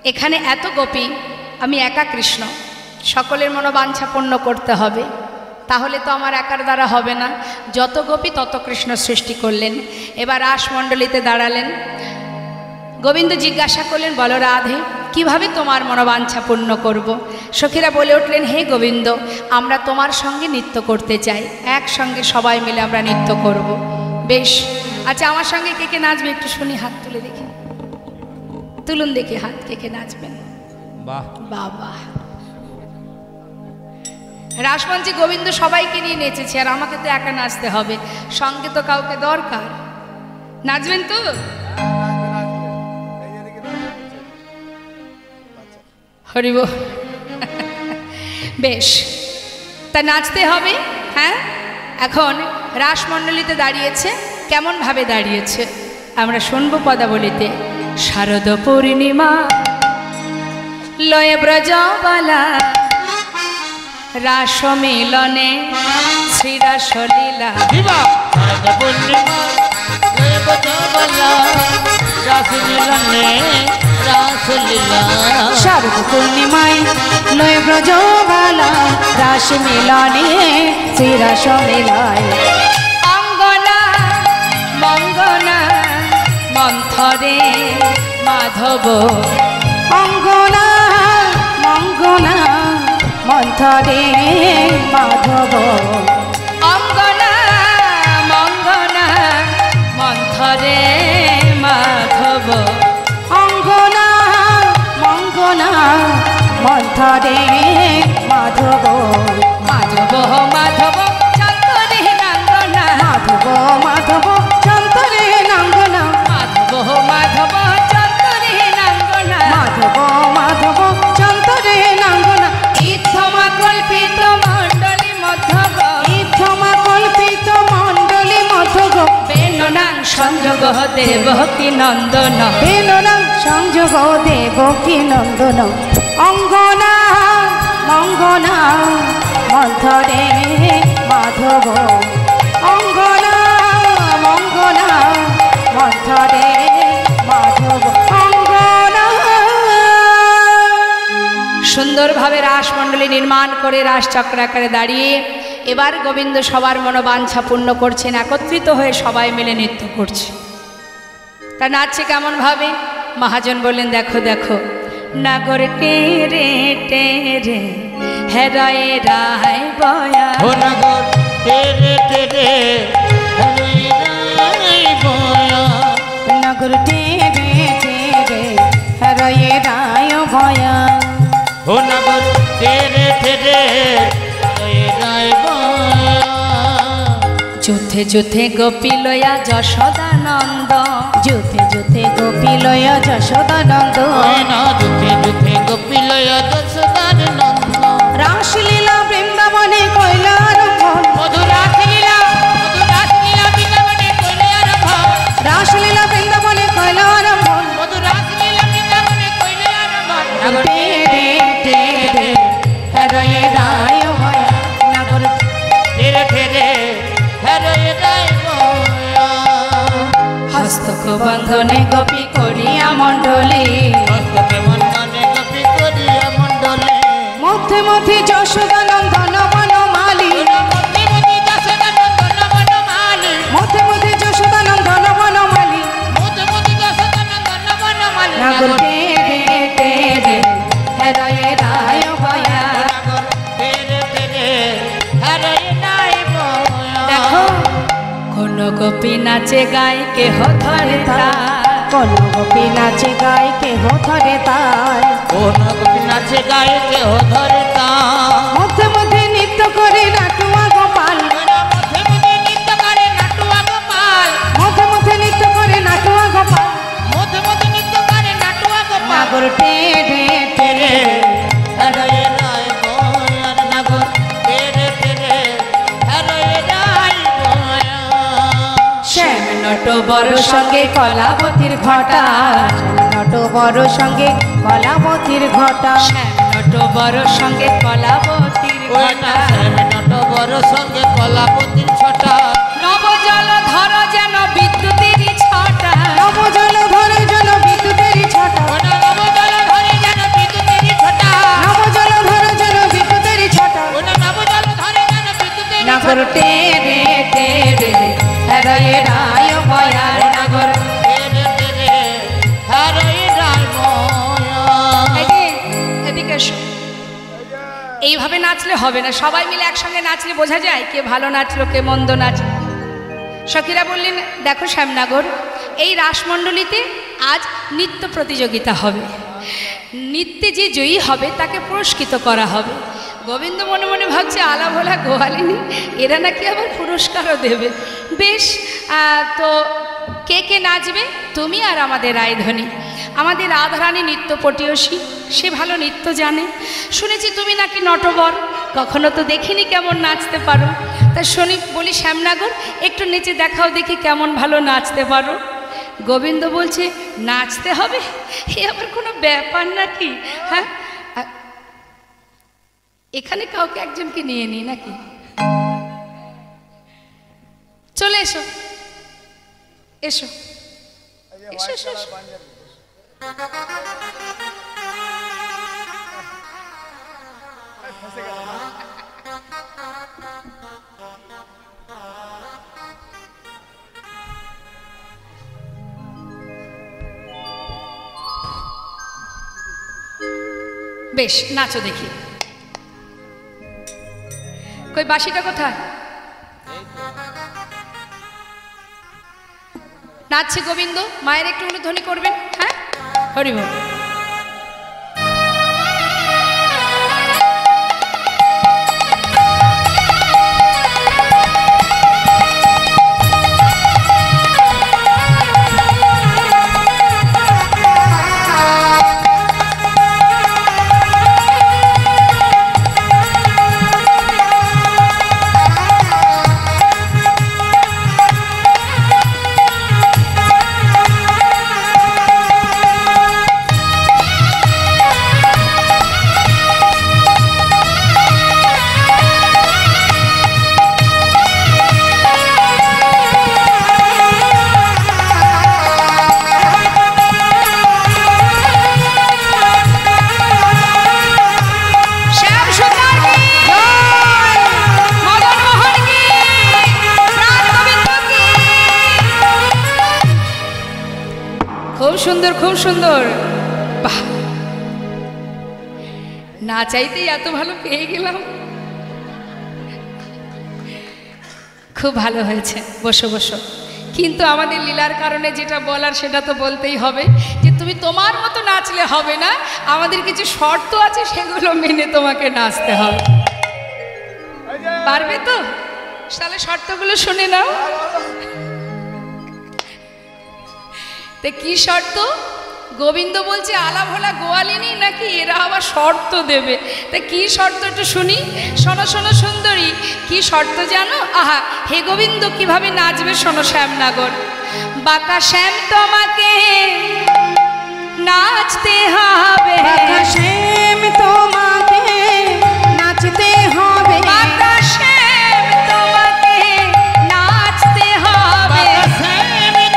এখানে এত গোপী, আমি একা কৃষ্ণ, সকলের মনোবাঞ্ছা পূর্ণ করতে হবে, তাহলে তো আমার একার দ্বারা হবে না। যত গোপী তত কৃষ্ণ সৃষ্টি করলেন। এবার রাসমণ্ডলীতে দাঁড়ালেন। গোবিন্দ জিজ্ঞাসা করলেন, বলো রাধে কিভাবে তোমার মনোবাঞ্ছা পূর্ণ করব। সখীরা বলে উঠলেন, হে গোবিন্দ, আমরা তোমার সঙ্গে নৃত্য করতে চাই, একসঙ্গে সবাই মিলে আমরা নৃত্য করব। বেশ, আচ্ছা আমার সঙ্গে কে কে নাচবে একটু শুনি, হাত তুলে দেখি, তুলুন দেখি হাত, কে কে নাচবেন। বাহ, বাবা, রাসমঞ্চে গোবিন্দ সবাইকে নিয়ে নেচেছে, আর আমাকে তো একা নাচতে হবে, সঙ্গে তো কাউকে দরকার। নাচবেন তো? হরিব। বেশ, তা নাচতে হবে। হ্যাঁ, এখন রাসমণ্ডলীতে দাঁড়িয়েছে, কেমনভাবে দাঁড়িয়েছে আমরা শুনবো পদাবলিতে। শারদ পূর্ণিমা লয়ে ব্রজবালা, রাস মিলনে শ্রীরাসলীলা, বিবাহ শারদ পূর্ণিমা দেবতাবলা, রাস মিলনে রাসলীলা, শারদ পূর্ণিমায় লয় ব্রজবালা, রাস মিলনে শ্রীরাস মেলায়, অঙ্গনা মঙ্গনা মন্থরে মাধব, অঙ্গনা মঙ্গনা মন্থরে মাধব, অঙ্গনা মঙ্গনা মন্থরে মাধব, অঙ্গনা মঙ্গনা মন্থরে মাধব, মাধব মাধব চন্দরে নাঙ্গনা, মাধব মাধব চন্তরে নাঙ্গনা, মাধব মাধব চন্দরে নাঙ্গনা, মাধব মাধব চন্তরে নাঙ্গনা, ইথমা কল্পিত মণ্ডলী মধ্যগ, ইথমা কল্পিত মণ্ডলী মধগ, বেননাং সংযোগ দেবকী নন্দন, বেননা সংযোগ দেবকী নন্দন, অঙ্গনা মঙ্গনা মন্থরে মাধব, অঙ্গনা মঙ্গনা মন্থরে মাধব, অঙ্গনা। সুন্দরভাবে রাসমণ্ডলী নির্মাণ করে রাসচক্র আকারে দাঁড়িয়ে এবার গোবিন্দ সবার মনোবাঞ্ছা পূর্ণ করছেন, একত্রিত হয়ে সবাই মিলে নৃত্য করছে। তা নাচছে কেমনভাবে? মহাজন বললেন, দেখো দেখো, নাগর টেরে টেরে হেরায় রায় বয়া, ও নগর তেরে তেরে হরি রাই বয়া, নগর টেরে টেরে হরয়ে রায় ভয়া, যুথে যুথে গোপী লয়া যশোদানন্দ, যুথে যুথে গোপী লয় যশোদানন্দ, যুথে যুথে গোপীলয় যশোদানন্দ। রাসলীলা বৃন্দাবনে কইল আরম্ভ, মধুর রাসলীলা বৃন্দাবনে কইল আরম্ভ, রাসলীলা বৃন্দাবনে কইল আরম্ভ। মধুর রাসলীলা বৃন্দাবনে কইল আরম্ভ। টে রে টে রে হরয়ে রায় ভয়া নাগর, ধীরে ধীরে হরয়ে রায় ভয়া। হস্তক বন্ধনে গোপী করিয়া মণ্ডলী, হস্তকে বন্ধনে গোপী করিয়া মণ্ডলে, মধ্যে মধ্যে যশোদানন্দন বনমালী, মধ্যে মধ্যে যশোদানন্দন বনমালী, মধ্যে মধ্যে যশোদানন্দন বনমালী। মধ্যে মধ্যে যশোদানন্দন বনমালী। নাগর টে রে টে রে হরয়ে রায় ভয়া। নাগর ধীরে ধীরে হরয়ে রায় ভয়া। দেখো কোন গোপী নাচে গায় কেহ ধরে তার, কোন গোপী নাচে গায় কেহ ধরে তার, কোন গোপী নাচে গায়ে কেহ ধরে তার। মধ্যে মধ্যে নৃত্য করে নাটুয়া গোপাল, মধ্যে মধ্যে নৃত্য করে নাটুয়া গোপাল, মধ্যে মধ্যে নৃত্য করে নাটুয়া গোপাল। মধ্যে মধ্যে নৃত্য করে নাটুয়া গোপাল। নাগর টে রে টে রে হরয়ে রায় ভয়া। নাগর ধীরে ধীরে হরয়ে রায় ভয়া। শ্যাম নট বড় সঙ্গে কলাবতীর ঘটা, নট বড় সঙ্গে কলাবতীর ঘটা, শ্যাম নট বড় সঙ্গে কলাবতীর ওই না ঘটা। শ্যামনট বড় সঙ্গে কলাপতির ছটা। নবজল ধর যেন বিদ্যুতের ছটা, নবজল ধরে জল বিদ্যুতের ছটা, ওই না নবজল ধরে যেন বিদ্যুতের ছটা। নবজল ধরে জল বিদ্যুতের ছটা। ওই না নবজল ধরে যেন বিদ্যুতের নাগর টে রে টে রে হরয়ে রায় ভয়া। নাগর ধীরে ধীরে হরয়ে রায় ভয়া। এই যে, এদিকে এসো। এইভাবে নাচলে হবে না, সবাই মিলে একসঙ্গে নাচলে বোঝা যায় কে ভালো নাচলো কে মন্দ নাচলো। সখীরা বললেন দেখো শ্যামনগর, এই রাসমণ্ডলীতে আজ নৃত্য প্রতিযোগিতা হবে, নৃত্যে যে জয়ী হবে তাকে পুরস্কৃত করা হবে। গোবিন্দ মনে মনে ভাবছে আলা ভোলা গোয়ালিনী, এরা নাকি আবার পুরস্কারও দেবে। বেশ, তো কে কে নাচবে? তুমি আর আমাদের রায়ধনী। আমাদের রাধারানী নৃত্য পটীয়সী, সে ভালো নৃত্য জানে। শুনেছি তুমি নাকি নটবর, কখনো তো দেখিনি কেমন নাচতে পারো। তা শুনি বলি শ্যামনগর একটু নেচে দেখাও দেখি কেমন ভালো নাচতে পারো। গোবিন্দ বলছে নাচতে হবে, এ আবার কোনো ব্যাপার নাকি? হ্যাঁ, এখানে কাউকে একজনকে নিয়ে নিই নাকি? চলে এসো এসো এসো এসো এসো। বেশ, নাচো দেখি। কই বাঁশিটা কোথায়? নাচছে গোবিন্দ, মায়ের একটু উলুধ্বনি করবেন। হ্যাঁ, হরি বল। সুন্দর, খুব সুন্দর। বাহ, না চাইতেই এত ভালো পেয়ে গেলাম। খুব ভালো হয়েছে, বসো বসো। কিন্তু আমাদের লীলার কারণে যেটা বলার সেটা তো বলতেই হবে, যে তুমি তোমার মতো নাচলে হবে না, আমাদের কিছু শর্ত আছে, সেগুলো মেনে তোমাকে নাচতে হবে। পারবে তো? তাহলে শর্তগুলো শুনে নাও। তে কি শর্ত? গোবিন্দ বলছে আলা ভোলা গোয়ালিনী নাকি এরা আবার শর্ত দেবে। তা কি শর্ত একটু শুনি। শোনো শোনো সুন্দরী, কি শর্ত জানো? আহা হে গোবিন্দ কিভাবে নাচবে শোনো। শ্যামনগর বাঁকা শ্যাম তোমাকে নাচতে হবে, বাঁকা শ্যাম তোমাকে নাচতে হবে, বাঁকা শ্যাম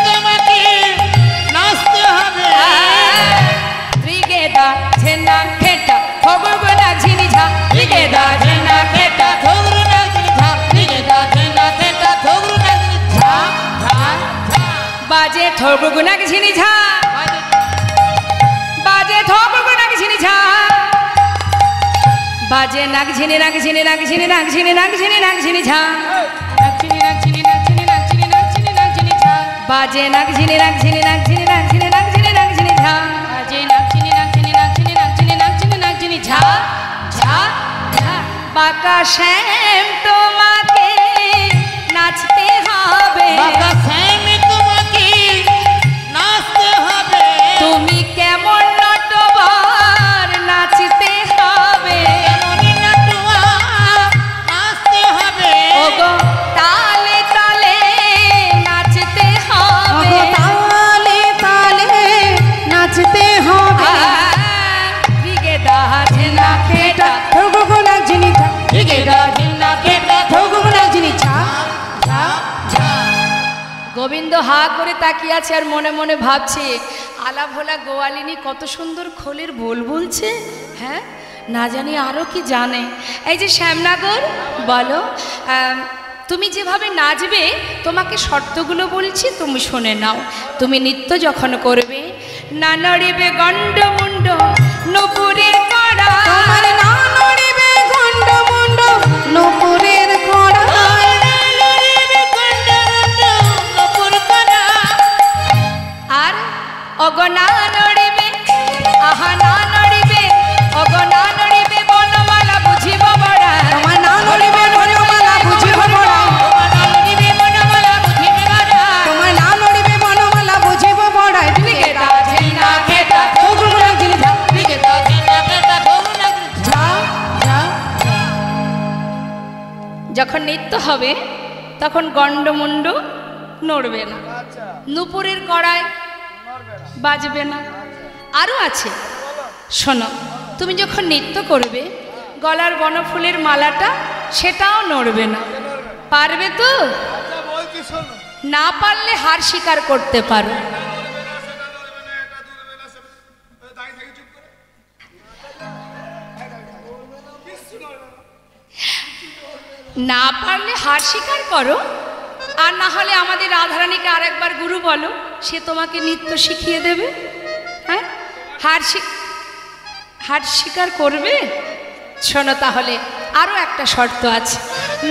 তোমাকে নাচতে হবে, ত্রিগেদা ঝেনা খেটা খবরগোনা ঝিনিঝা, ত্রিগেদা ঝেনা খেটা বাজে ঠগগুনা ঝিনিঝা, বাজে ঠগগুনা ঝিনিঝা, বাজে নাক ঝিনি নাক ঝিনি নাক ঝিনি নাক ঝিনি নাক ঝিনি নাক ঝিনিঝা, বাজে নাক ঝিনি নাক ঝিনি নাক ঝিনি নাক ঝিনি নাক ঝিনি নাক ঝিনিঝা, বাজে নাক ঝিনি নাক ঝিনি নাক ঝিনি নাক ঝিনি নাক ঝিনি নাক ঝিনিঝা ঝা ঝা। বাঁকা শ্যাম তোমাকে নাচতে হবে, তুমি কেমন নটবার নাচতে হবে, ওগো তালে তালে নাচতে হবে, তালে তালে নাচতে হবে, ত্রিগেদা ঝেনা খেটা ঠগগুনা ঝিনিঝা, ত্রিগেদা ঝেনা খেটা। ঠগগুনা ঝিনিঝা। গোবিন্দ হা করে তাকিয়ে আছে আর মনে মনে ভাবছে আলা ভোলা গোয়ালিনী কত সুন্দর খোলের বোল বলছে। হ্যাঁ না জানি আরও কি জানে। এই যে শ্যামনগর বলো, তুমি যেভাবে নাচবে তোমাকে শর্তগুলো বলছি তুমি শুনে নাও। তুমি নৃত্য যখন করবে না নড়িবে গণ্ডমুণ্ড নূপুরের কড়া, তোমার না নড়িবে গণ্ডমুণ্ড নূপুরের কড়া, আর অগনা নড়িবে আহা না নড়িবে, অগনা নড়িবে বনমালা বুঝিব বড়া, তোমার না নড়িবে বনমালা বুঝিব বড়া, তোমার না নড়িবে বনমালা বুঝিব বড়া, ত্রিগেদা ঝেনা খেটা ঠগগুনা ঝিনিঝা ঝা ঝা। যখন নৃত্য হবে তখন গণ্ডমুণ্ড নড়বে না, নূপুরের কড়ায় বাজবে না। আরও আছে শোনো, তুমি যখন নৃত্য করবে গলার বনফুলের মালাটা সেটাও নড়বে না। পারবে তো? না পারলে হার স্বীকার করতে পারো। না পারলে হার স্বীকার করো, আর না হলে আমাদের রাধারানীকে আরেকবার গুরু বলো, সে তোমাকে নৃত্য শিখিয়ে দেবে। হ্যাঁ হার স্বীকার করবে? শোনো তাহলে আরও একটা শর্ত আছে।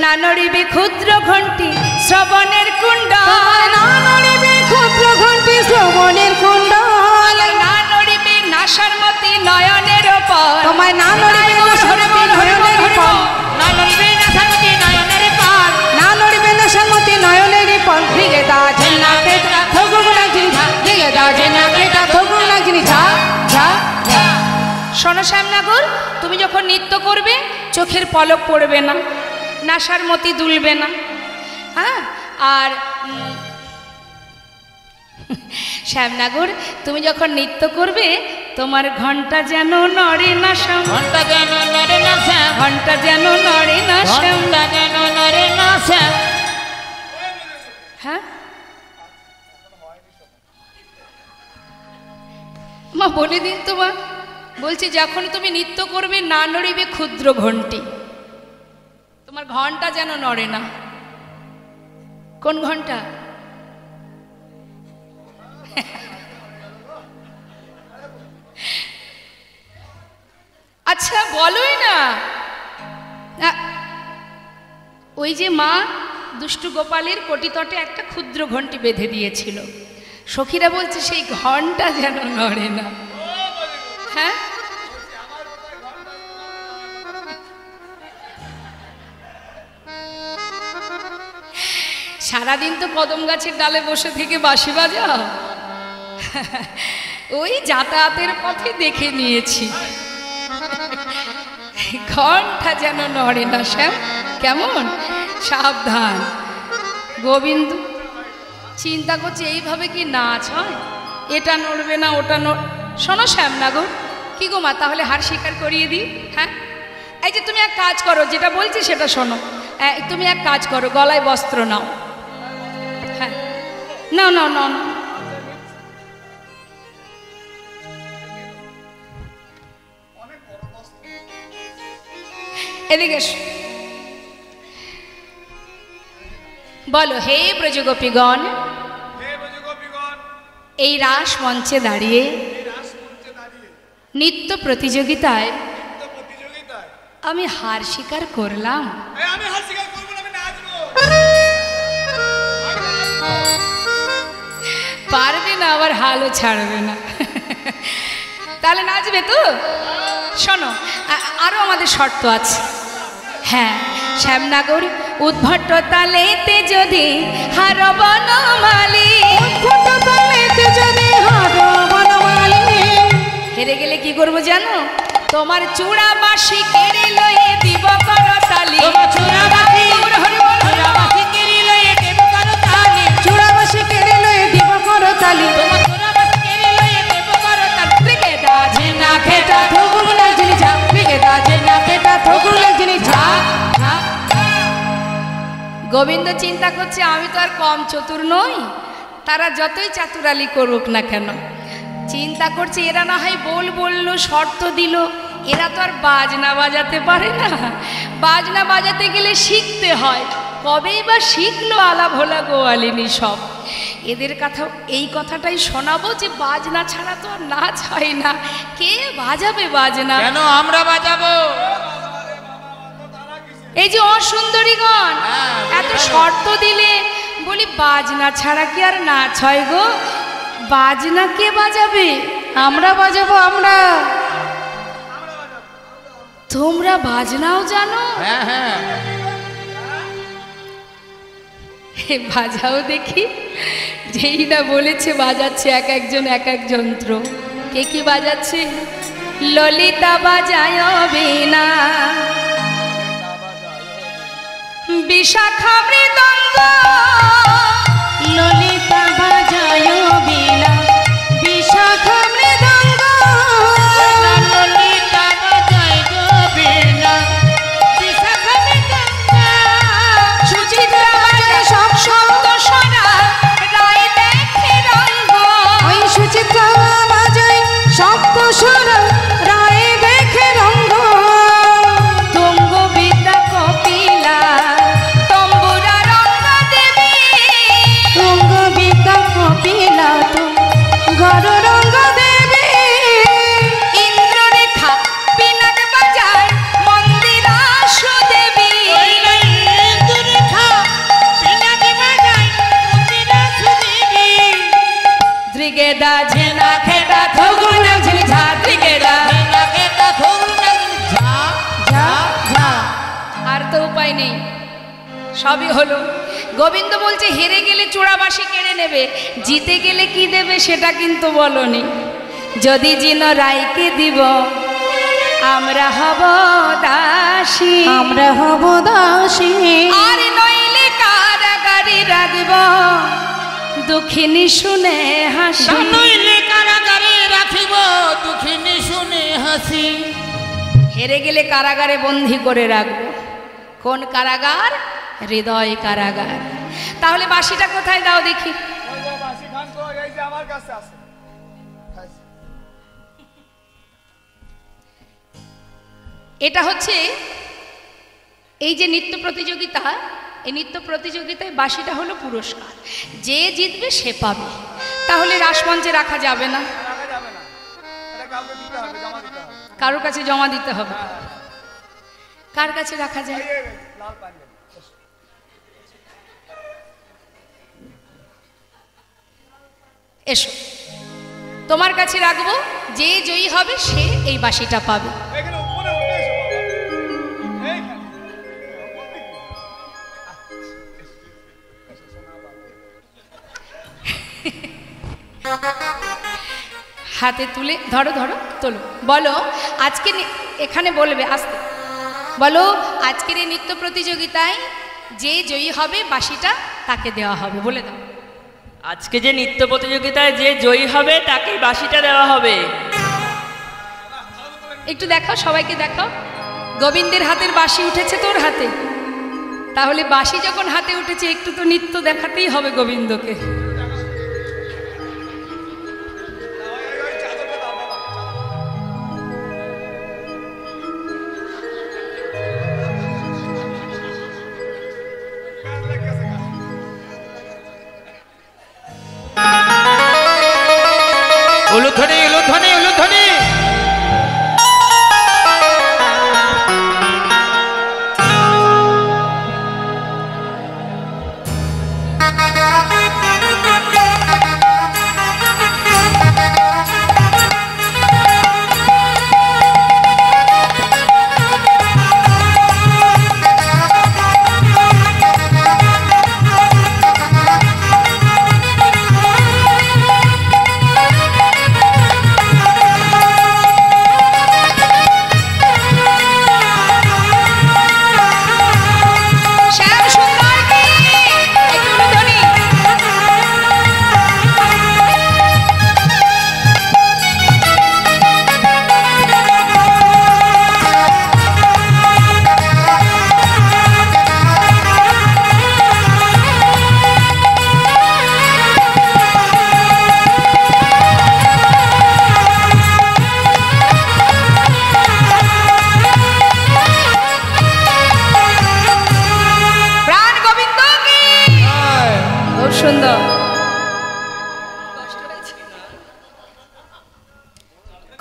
না নড়িবে ক্ষুদ্র ঘণ্টি শ্রবণের কুণ্ডল, না নড়িবে ক্ষুদ্র ঘণ্টি শ্রবণের কুণ্ডল, না নড়িবে নাসারমতি নয়নের ওপর, তোমায় না নড়িবে নাসারমতি নয়নের উপর, না নড়িবে নাসারমতি নয়নের ওপর, না নড়িবে নাসারমতি নয়নের উপর, ত্রিগেদা ঝেনা খেটা ঠগগুনা ঝিনিঝা, ত্রিগেদা ঝেনা খেটা ঠগগুনা ঝিনিঝা ঝা ঝা। শোনো শ্যামনগর, তুমি যখন নৃত্য করবে চোখের পলক পড়বে না, নাসার মতি দুলবে না। হ্যাঁ আর শ্যামনগর তুমি যখন নৃত্য করবে তোমার ঘন্টা যেন নড়ে না শ্যাম, ঘন্টা যেন নড়ে না শ্যাম, ঘন্টা যেন নড়ে না শ্যাম। ঘন্টা যেন নড়ে না শ্যাম। হ্যাঁ মা বলে দিন তোমা, বলছি যখন তুমি নৃত্য করবে না নড়িবে ক্ষুদ্র ঘণ্টি, তোমার ঘন্টা যেন নড়ে না। কোন ঘন্টা? আচ্ছা বলোই না। ওই যে মা দুষ্টু গোপালের কটিতটে একটা ক্ষুদ্র ঘণ্টি বেঁধে দিয়েছিল, সখীরা বলছে সেই ঘন্টা যেন নড়ে না। হ্যাঁ সারাদিন তো কদম গাছের ডালে বসে থেকে বাঁশি বাজাও। ওই যাতায়াতের পথে দেখে নিয়েছি, ঘন্টা যেন নড়ে না। শ্যাম কেমন সাবধান। গোবিন্দ চিন্তা করছে এইভাবে কি নাচ হয়, এটা নড়বে না ওটা শোনো শ্যামনগর, কি গো মা, তাহলে হার স্বীকার করিয়ে দিই। হ্যাঁ, এই যে তুমি এক কাজ করো, যেটা বলছি সেটা শোনো। তুমি এক কাজ করো, গলায় বস্ত্র নাও। হ্যাঁ, নাও নাও নাও নাও। এদিকে বলো, হে ব্রজগোপীগণ, এই রাস মঞ্চে দাঁড়িয়ে নৃত্য প্রতিযোগিতায় আমি হার স্বীকার করলাম। পারবে না, আবার হালও ছাড়বে না। তাহলে নাচবে তো? শোনো, আরো আমাদের শর্ত আছে। হ্যাঁ, শ্যামনগর উদ্ভট তালেতে যদি হার বনমালী, হেরে গেলে কি করবো জানো? তোমার চূড়া বাঁশি কেড়ে লয়ে দিব করতালি। চূড়া বাঁশি কেড়ে লয়ে দিব করতালি। ক্রিকেটা ঝিনা খেটা ঠুকুর লাগছিনি ঝা, ক্রিকেটা ঝিনা খেটা ঠুকুর লাগছিনি ঝা। গোবিন্দ চিন্তা করছে আমি তো আর কম চতুর নই, তারা যতই চাতুরালি করুক না কেন। চিন্তা করছে এরা না হয় বললো, শর্ত দিল, এরা তো আর বাজনা বাজাতে পারে না। বাজনা বাজাতে গেলে শিখতে হয়, কবেই বা শিখলো আলা ভোলা গোয়ালিনী সব। এদের কথা, এই কথাটাই শোনাবো যে বাজনা ছাড়া তো আর নাচ হয় না। কে বাজাবে বাজনা? কেন আমরা বাজাবো? এই যে অসুন্দরীগণ এত শর্ত দিলে, বলি বাজনা ছাড়া কি আর নাচ হয় গো? বাজনা কে বাজাবে? আমরা বাজাবো। আমরা, তোমরা বাজনাও জানো? হ্যাঁ হ্যাঁ, বাজাও দেখি। যেই না বলেছে বাজাচ্ছে এক একজন এক এক যন্ত্র। কে কি বাজাচ্ছে? ললিতা বাজায় বীণা, বিশাখা মৃদঙ্গ, ললিতা বাজায় বীণা, বিশাখা মৃদঙ্গ, ললিতা বাজায় গো বীণা, বিশাখা মৃদঙ্গ, সুচিত্রা বাজায় সব শব্দ সারা, রায় দেখে রঙ্গ। ওই সুচিত্রা বাজায় সপ্ত স্বর, রায় দেখে রঙ্গ। তুঙ্গ বিদ্যা কপিলা, তম্বুরা রঙ্গ দেবী, রঙ্গ বিদ্যা কপিলা ঘর রঙ্গ দেবী। ইন্দ্ররেখা পিনাক বাজায় মন্দিরা সুদেবী। ইন্দুরেখা পিনাক বাজায় মন্দিরা সুদেবী। ত্রিগেদা ঝেনা খেটা থগুর নাচনি ঝা, ত্রিগেদা। ঝিনা খেটা ঠুকুর লাগছিনি ঝা ঝা ঝা। আর তো উপায় নেই, সবই হলো। গোবিন্দ বলছে হেরে গেলে চূড়াবাসী কেড়ে নেবে, জিতে গেলে কি দেবে সেটা কিন্তু বলনি। যদি জিন রায়কে দিব, আমরা হব দাসী, আমরা হব দাসী। আর নইলে কারাগারি রাখব দুঃখিনী শুনে হাসি। নইলে কারাগারে রাখিব দুঃখিনী শুনে হাসি। হেরে গেলে কারাগারে বন্দি করে রাখবো। কোন কারাগার? হৃদয় কারাগার। তাহলে বাঁশিটা কোথায় দাও দেখি। এটা হচ্ছে এই যে নৃত্য প্রতিযোগিতা, এই নৃত্য প্রতিযোগিতায় বাঁশিটা হলো পুরস্কার। যে জিতবে সে পাবে। তাহলে রাসমঞ্চে রাখা যাবে না, কারোর কাছে জমা দিতে হবে। কার কাছে রাখা যায়? এসো, তোমার কাছে রাখবো। যে জয়ী হবে সে এই বাঁশিটা পাবে। হাতে তুলে ধরো ধরো তোলো, বলো আজকে এখানে বলবে আসতে, বলো আজকের এই নৃত্য প্রতিযোগিতায় যে জয়ী হবে বাঁশিটা তাকে দেওয়া হবে, বলে দাও। আজকে যে নৃত্য প্রতিযোগিতায় যে জয়ী হবে তাকেই বাঁশিটা দেওয়া হবে। একটু দেখাও, সবাইকে দেখাও। গোবিন্দের হাতের বাঁশি উঠেছে তোর হাতে, তাহলে বাঁশি যখন হাতে উঠেছে একটু তো নৃত্য দেখাতেই হবে গোবিন্দকে। উলুধ্বনি উলুধ্বনি উলুধ্বনি।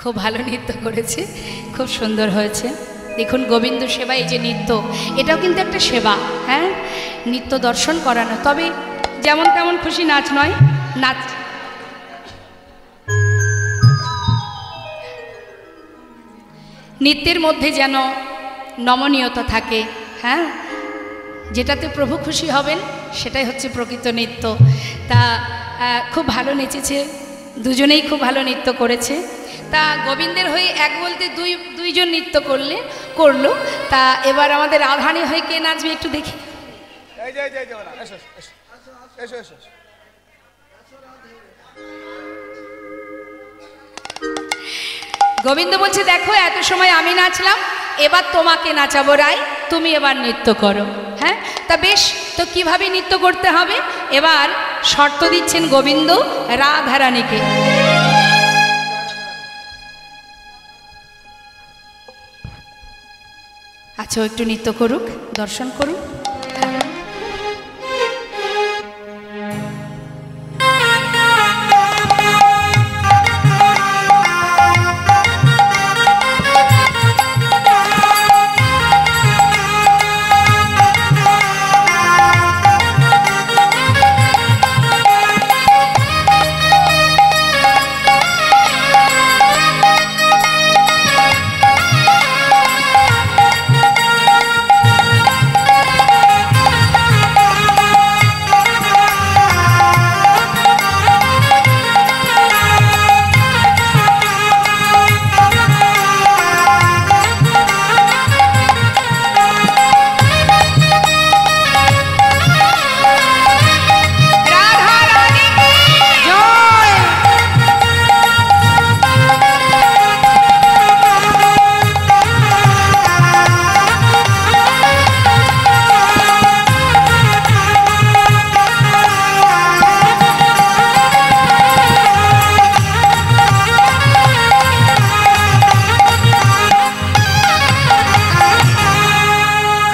খুব ভালো নৃত্য করেছে, খুব সুন্দর হয়েছে। দেখুন গোবিন্দ সেবা, এই যে নৃত্য, এটাও কিন্তু একটা সেবা। হ্যাঁ, নৃত্য দর্শন করানো, তবে যেমন তেমন খুশি নাচ নয়, নাচ নৃত্যের মধ্যে যেন নমনীয়তা থাকে। হ্যাঁ, যেটাতে প্রভু খুশি হবেন সেটাই হচ্ছে প্রকৃত নৃত্য। তা খুব ভালো নেচেছে, দুজনেই খুব ভালো নৃত্য করেছে। তা গোবিন্দের হয়ে এক বলতে দুইজন নৃত্য করলো। তা এবার আমাদের রাধারানী হয়ে কে নাচবে একটু দেখি। গোবিন্দ বলছে দেখো এত সময় আমি নাচলাম, এবার তোমাকে নাচাবো রাই, তুমি এবার নৃত্য করো। হ্যাঁ, তা বেশ, তো কিভাবে নৃত্য করতে হবে এবার শর্ত দিচ্ছেন গোবিন্দ রাধারানীকে। আচ্ছা, একটু নৃত্য করুক, দর্শন করুক।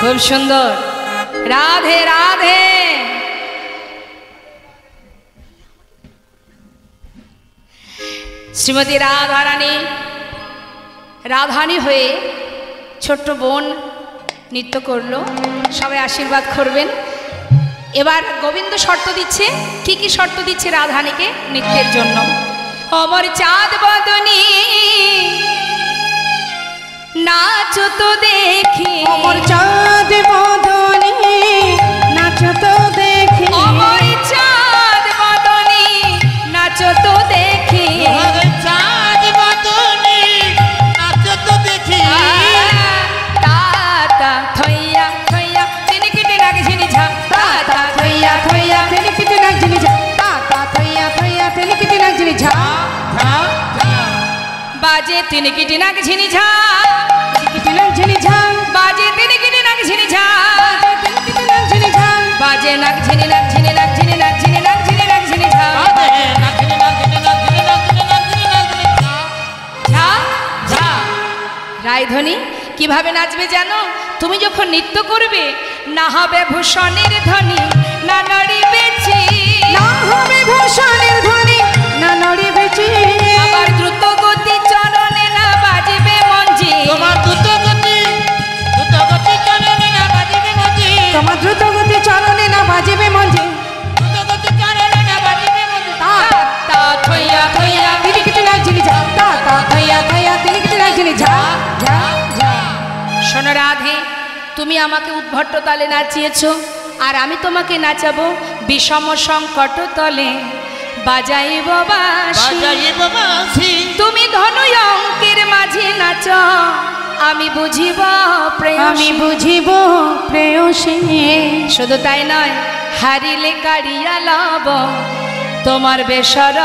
খুব সুন্দর, রাধে রাধে। শ্রীমতী রাধারানী হয়ে ছোট্ট বোন নৃত্য করলো, সবাই আশীর্বাদ করবেন। এবার গোবিন্দ শর্ত দিচ্ছে, কি কি শর্ত দিচ্ছে রাধারানীকে নৃত্যের জন্য। অমর চাঁদ বদনী নাচো তো দেখি, অমর চাঁদ বদনে নাচো তো দেখি, অমর চাঁদ বদনী নাচো তো দেখি। বাজে তিনি কিটি নাক ঝিনি ঝা কিটি নাক ঝিনি ঝা বাজে তিনি কিটি নাক ঝিনি ঝা কিটি নাক ঝিনি ঝা বাজে নাক ঝিনি নাক ঝিনি নাক ঝিনি নাক ঝিনি নাক ঝিনি নাক ঝিনি ঝা ঝা ঝা। রায়ধ্বনি কিভাবে নাচবে জানো? তুমি যখন নৃত্য করবে না হবে ভূষণের ধ্বনি না নড়িবে চি, না হবে ভূষণের ধ্বনি না নড়িবে চি, আবার দ্রুত গতি চরণে না বাজিবে মঞ্জি, তোমার দ্রুত গতি চরণে না বাজিবে মঞ্জি, তোমার দ্রুত গতি চরণে না বাজিবে মঞ্জি, দ্রুত গতি চরণে না বাজিবে মঞ্জি। তা থইয়া থইয়া তিনি কিটি নাক ঝিনি ঝা তা তা থইয়া থইয়া তিনি কিটি নাক ঝিনি ঝা ঝা ঝা। শোনো রাধে, তুমি আমাকে উদ্ভট্ট তালে নাচিয়েছো আর আমি তোমাকে নাচাবো বিষম সংকট তলে বাজাইব বাঁশি। বাজাইব বাঁশি তুমি ধনু অঙ্কের মাঝে নাচ আমি বুঝিব প্রেম, আমি বুঝিব প্রেয়সী। শুধু তাই নয়, হারিলে কাড়িয়া লব তোমার বেসর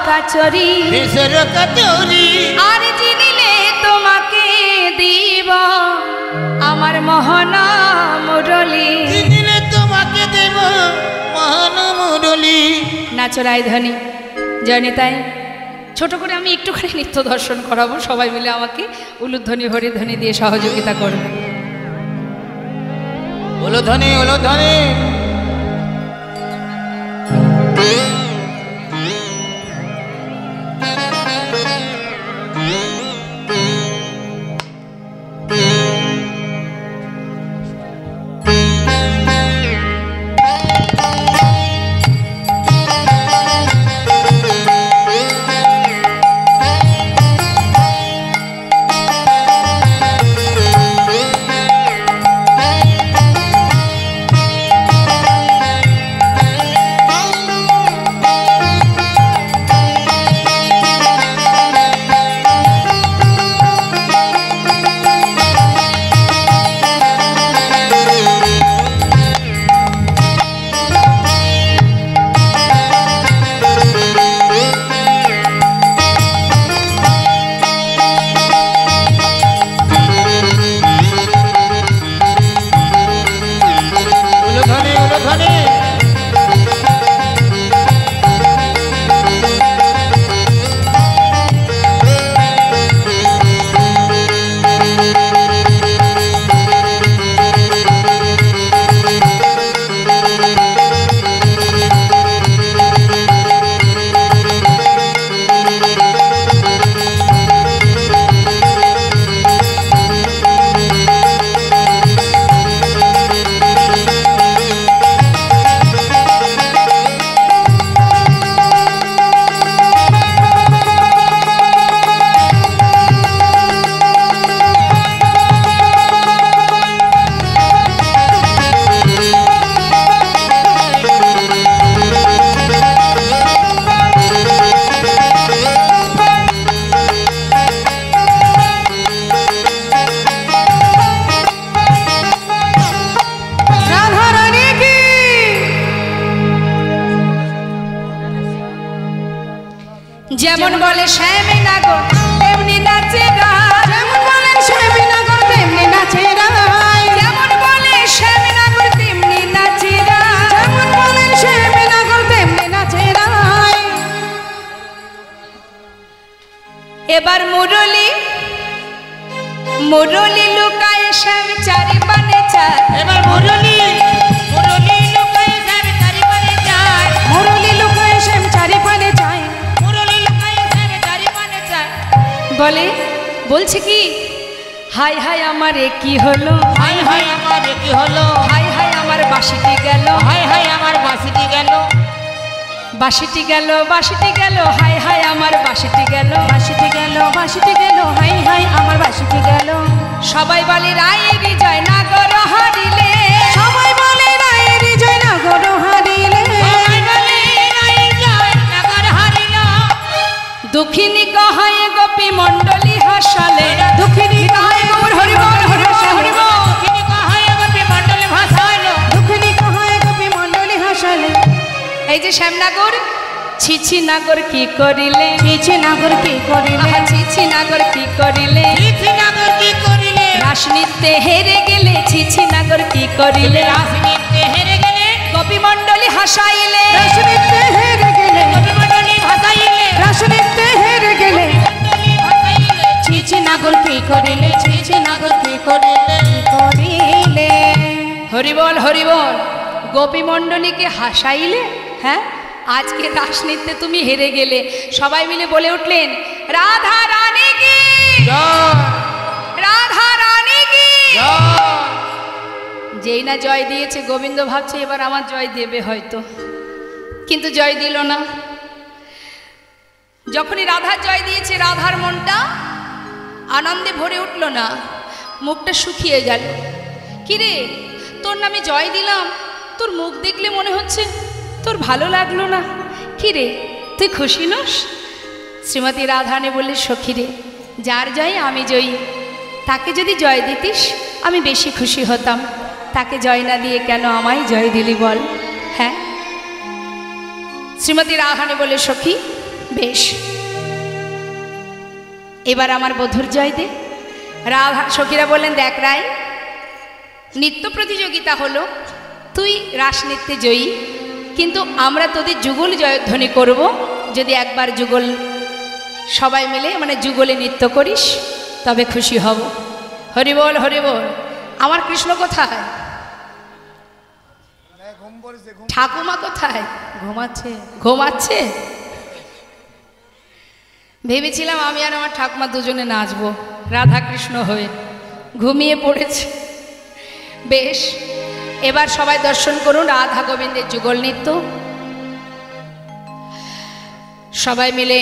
কাচরি, দেশের কাচরি আর জিনিলে তোমাকে দিব আমার মোহন মুরলি। দিলে তোমাকে দেব মহান মুরলি। নাচো রায়ধ্বনি জয়নিতাই। ছোট করে আমি একটুখানি নৃত্য দর্শন করাবো, সবাই মিলে আমাকে উলুধ্বনি হরিধ্বনি দিয়ে সহযোগিতা করবে। ওলো ধনে ওলো ধনে যেমন বলে শ্যামী নাগর তেমনি নাচে রায়, যেমন বলে শ্যামী নাগর তেমনি নাচে রায়, যেমন বলে শ্যামী নাগর তেমনি নাচে রায়, যেমন বলে শ্যামী নাগর তেমনি নাচে রায়। এবার মুরলি মুরলি লুকায় শ্যাম চারি পানে চায়, এবার মুরলি লুকায় শ্যাম চারিপানে যায়, মুরলি লুকায় শ্যাম চারিপানে যায়, মুরলি লুকায় শ্যাম চারিপানে যায়। বলে বলছে কি হাই হাই আমার এ কি হলো, হাই হাই আমার কি হলো, হাই হাই আমার বাঁশিটি গেল, হাই হাই আমার বাঁশিটি গেল, বাঁশিটি গেল বাঁশিটি গেল, হাই হাই আমার বাঁশিটি গেল, বাঁশিটি গেল বাঁশিটি গেল, হাই হাই আমার বাঁশিটি গেল। সবাই বলে রায়ের জয় নাগর হারিলে, সবাই বলে রায়ের জয় নাগর হারিলে, সবাই বলে রায়ের জয় নাগর হারিল, দুঃখিনী কহায় গোপী মণ্ডলী হাসালে, দুঃখিনী কহায় গৌর হরিবল হরিবল হরিবল, দুঃখিনী কহায় গোপী মণ্ডলী ভাসাইল, দুঃখিনী কহায় গোপী মণ্ডলী হাসালে। এই যে শ্যামনাগর ছিছি নাগর কি করিলে, ছিছি নাগর কি করিলে, ছিছি নাগর কি করিলে, ছিছি নাগর কি করিলে, রাস নৃত্যে হেরে গেলে, ছিছি নাগর কি করিলে, রাস নৃত্যে হেরে গেলে, গোপী মণ্ডলী হাসাইলে, রাস নৃত্যে হেরে গেলে, কবিমণ্ডলী ভাসাইলে, রাস নৃত্যে হেরে গেলে, মণ্ডলী ভাসাইলে, ছিছি নাগর কি করিলে, ছিছি নাগর কি করিলে, করিলে। হরিবল হরিবল, গোপী মণ্ডলীকে হাসাইলে, হ্যাঁ আজকে রাস নৃত্যে তুমি হেরে গেলে। সবাই মিলে বলে উঠলেন, রাধা রানী কি, রাধা রানী কি। যেই না জয় দিয়েছে, গোবিন্দ ভাবছে এবার আমার জয় দেবে হয়তো, কিন্তু জয় দিল না। যখনই রাধার জয় দিয়েছে, রাধার মনটা আনন্দে ভরে উঠল না, মুখটা শুকিয়ে গেল। কিরে, তোর নামে জয় দিলাম, তোর মুখ দেখলে মনে হচ্ছে তোর ভালো লাগলো না। কিরে, তুই খুশি নস? শ্রীমতী রাধারানী বললে, সখী রে, যার জয় আমি জয়ী, তাকে যদি জয় দিতিস আমি বেশি খুশি হতাম, তাকে জয় না দিয়ে কেন আমায় জয় দিলি বল। হ্যাঁ, শ্রীমতী রাধারানী বললে, সখী বেশ, এবার আমার বধূর জয় দে। রাধা সখীরা বললেন, দেখ রায়, নৃত্য প্রতিযোগিতা হলো, তুই রাস নৃত্যে জয়ী, কিন্তু আমরা তোদের যুগল জয়ধ্বনি করব যদি একবার যুগল সবাই মিলে মানে যুগলে নৃত্য করিস, তবে খুশি হব। হরিবল হরিবল। আমার কৃষ্ণ কোথায়? ঠাকুমা কোথায়? ঘুমাচ্ছে। ঘুমাচ্ছে? ভেবেছিলাম আমি আর আমার ঠাকুমা দুজনে নাচবো রাধা কৃষ্ণ হয়ে, ঘুমিয়ে পড়েছে। বেশ, এবার সবাই দর্শন করুন রাধা গোবিন্দের যুগল নৃত্য। সবাই মিলে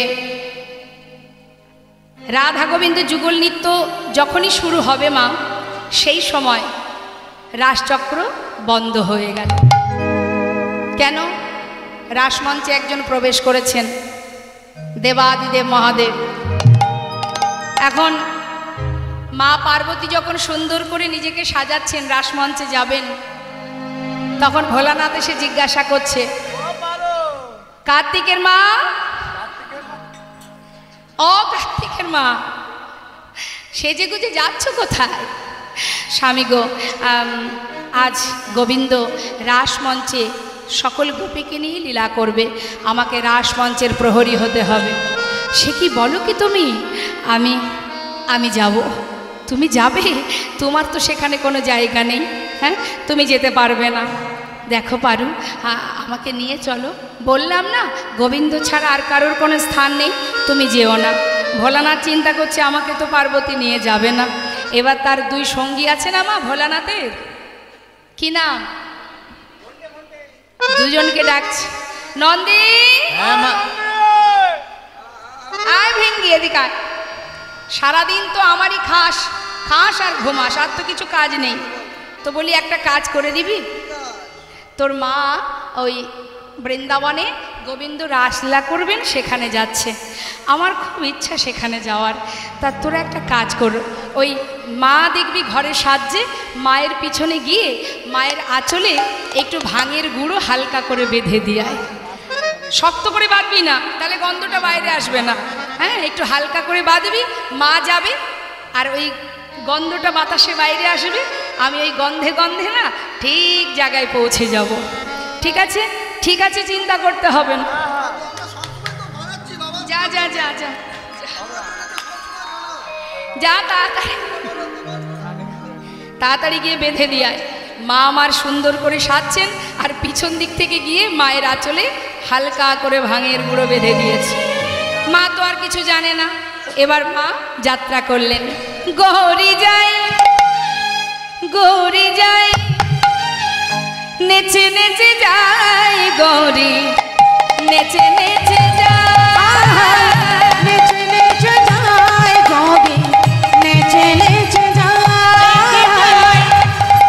রাধা গোবিন্দ যুগল নৃত্য যখনই শুরু হবে মা, সেই সময় রাসচক্র বন্ধ হয়ে গেল। কেন? রাসমঞ্চে একজন প্রবেশ করেছেন, দেবাদিদেব মহাদেব। এখন মা পার্বতী যখন সুন্দর করে নিজেকে সাজাচ্ছেন, রাসমঞ্চে যাবেন, তখন ভোলানাথ এসে জিজ্ঞাসা করছে, কার্তিকের মা, ও কার্তিকের মা, সেজে গুজে যাচ্ছ কোথায়? স্বামী গো, আজ গোবিন্দ রাসমঞ্চে সকল গোপীকে নিয়ে লীলা করবে, আমাকে রাসমঞ্চের প্রহরী হতে হবে। সে কি বলো কি তুমি? আমি যাব। তুমি যাবে? তোমার তো সেখানে কোনো জায়গা নেই, হ্যাঁ, তুমি যেতে পারবে না। দেখো পারু, আমাকে নিয়ে চলো। বললাম না, গোবিন্দ ছাড়া আর কারোর কোনো স্থান নেই, তুমি যেও না। ভোলানাথ চিন্তা করছে আমাকে তো পার্বতী নিয়ে যাবে না। এবার তার দুই সঙ্গী আছে না মা ভোলানাথের, কি নাম? দুজনকে ডাকছে, নন্দী আয় ভেঙ্গি এদিকে আয়। সারাদিন তো আমারই খাস খাস আর ঘুমাস, আর তো কিছু কাজ নেই। তো বলি একটা কাজ করে দিবি? তোর মা ওই বৃন্দাবনে গোবিন্দ রাসলীলা করবেন, সেখানে যাচ্ছে, আমার খুব ইচ্ছা সেখানে যাওয়ার। তা তোরা একটা কাজ কর, ওই মা দেখবি ঘরে সাজছে, মায়ের পিছনে গিয়ে মায়ের আঁচলে একটু ভাঙের গুঁড়ো হালকা করে বেঁধে দিয়ে আয়। শক্ত করে বাঁধবি না, তাহলে গন্ধটা বাইরে আসবে না। হ্যাঁ, একটু হালকা করে বাঁধবি, মা যাবে আর ওই গন্ধটা বাতাসে বাইরে আসবে, আমি ওই গন্ধে গন্ধে না ঠিক জায়গায় পৌঁছে যাব। ঠিক আছে? ঠিক আছে, চিন্তা করতে হবে না। যা যা যা যা যা, তাড়াতাড়ি তাড়াতাড়ি গিয়ে বেঁধে দিয়ে আয়। মা আমার সুন্দর করে সাজছেন, আর পিছন দিক থেকে গিয়ে মায়ের আঁচলে হালকা করে ভাঙের গুঁড়ো বেঁধে দিয়েছে। মা তো আর কিছু জানে না। এবার মা যাত্রা করলেন, গৌরী যাই গৌরী যাই, নেচে নেচে যাই গৌরী, নেচে নেচে যাই, নেচে নেচে যায় গৌরী, নেচে নেচে যায়,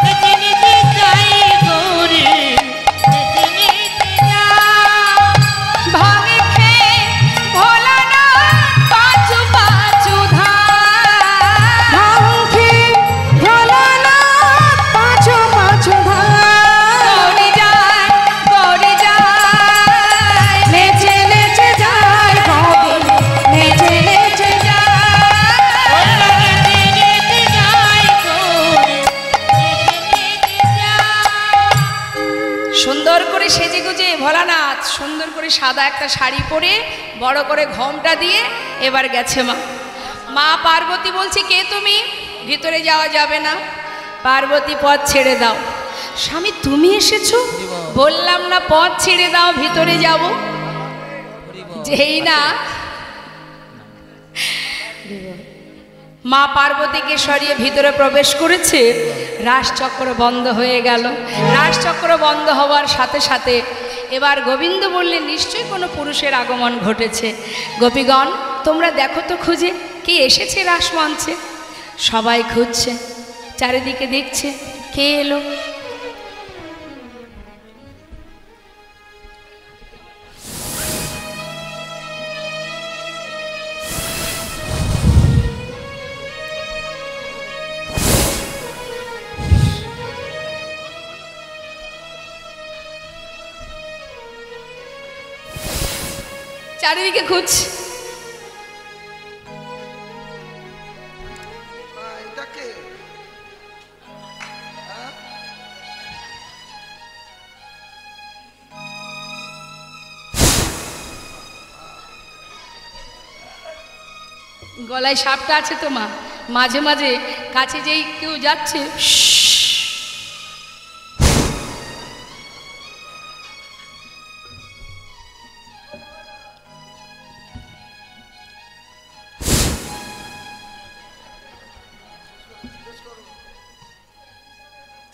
নেচে নেচে যাই গৌরী, নেচে নেচে যাই। ভাঙে খেয়ে ভোলানাথ পাঁচু পাঁচু ধার, ভাঙে ভোলানাথ পাঁচু পাঁচু ধার, গৌরী যায় গৌরী যায়, নেচে নেচে সাদা একটা শাড়ি পরে বড় করে ঘোমটা দিয়ে এবার গেছে মা। মা পার্বতী বলছে, কে তুমি? ভিতরে যাওয়া যাবে না। পার্বতী, পথ ছেড়ে দাও। স্বামী, তুমি এসেছো? বললাম না পথ ছেড়ে দাও, ভিতরে যাব। যেই না মা পার্বতীকে সরিয়ে ভিতরে প্রবেশ করেছে, রাসচক্র বন্ধ হয়ে গেল। রাসচক্র বন্ধ হওয়ার সাথে সাথে এবার গোবিন্দ বললেন, নিশ্চয়ই কোনো পুরুষের আগমন ঘটেছে। গোপীগণ, তোমরা দেখো তো খুঁজে কে এসেছে রাসমঞ্চে। সবাই খুঁজছে, চারিদিকে দেখছে কে এলো। চারিদিকে খুঁজ। এটাকে গলায় সাপটা আছে তো মা, মাঝে মাঝে কাছে যেই কেউ যাচ্ছে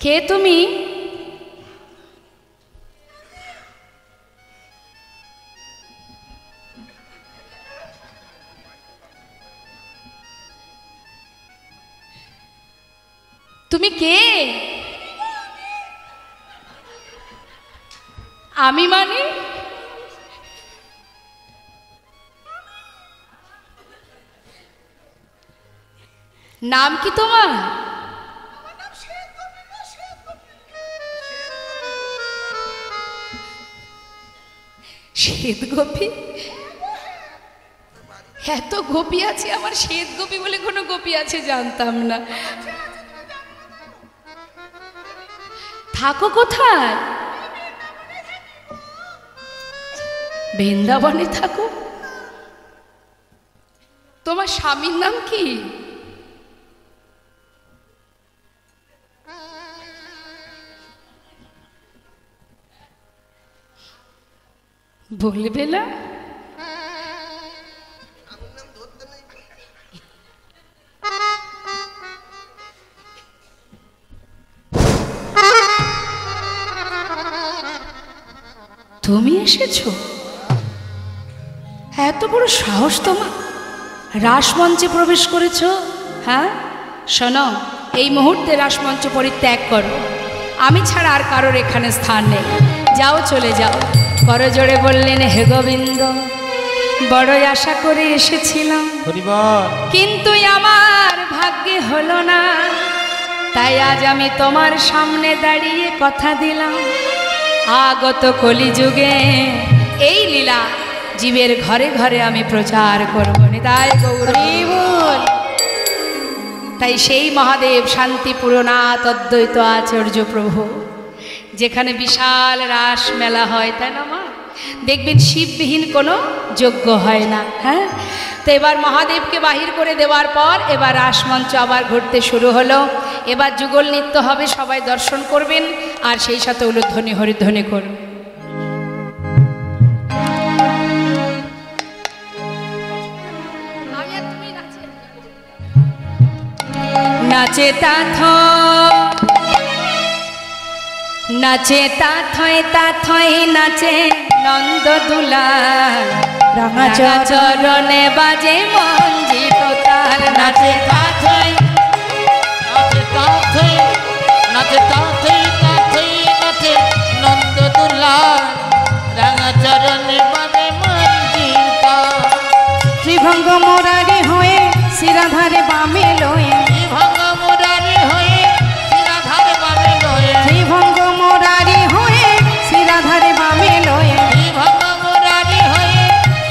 কে তুমি? তুমি কে? আমি মানে? নাম কি তোমার? শ্বেত গোপী? এত গোপী আছে, আমার শ্বেত গোপী বলে কোনো গোপী আছে জানতাম না। থাকো কোথায়? বৃন্দাবনে থাকো। তোমার স্বামীর নাম কি? বলবে না? তুমি এসেছো? এত বড় সাহস তোমার, রাসমঞ্চে প্রবেশ করেছো? হ্যাঁ, শোনো, এই মুহূর্তে রাসমঞ্চ পরিত্যাগ করো। আমি ছাড়া আর কারোর এখানে স্থান নেই। যাও, চলে যাও। করজোড়ে বললেন, হে গোবিন্দ, বড়ই আশা করে এসেছিলাম, কিন্তু আমার ভাগ্যে হলো না। তাই আজ আমি তোমার সামনে দাঁড়িয়ে কথা দিলাম, আগত কলিযুগে এই লীলা জীবের ঘরে ঘরে আমি প্রচার করব। তাই গৌরীবল, তাই সেই মহাদেব শান্তিপুরনাথ অদ্বৈত আচার্য প্রভু, যেখানে বিশাল রাস মেলা হয়, তাই না মা? দেখবেন শিববিহীন কোনো যজ্ঞ হয় না। হ্যাঁ, তো এবার মহাদেবকে বাহির করে দেওয়ার পর এবার রাসমঞ্চ আবার ঘুরতে শুরু হলো। এবার যুগল নৃত্য হবে, সবাই দর্শন করবেন আর সেই সাথে উলুধ্বনি হরিধ্বনি করবেন। নাচে নাচে তাথয় নাচে নন্দদুলা, রাঙা চরণে বাজে মঞ্জির তার। নাচে নাচে নন্দদুলা, রাঙা চরণে বাজে মঞ্জির তার। শ্রীভঙ্গ মুরারি হয়ে শিরাধারে বামে লয়ে, শ্রীভঙ্গ মুরারি হয়ে শিরাধারে বামে লয়ে, শ্রীভঙ্গ মুরারি হয়ে শিরাধারে বামে লয়ে, শ্রীভঙ্গ মুরারি হয়ে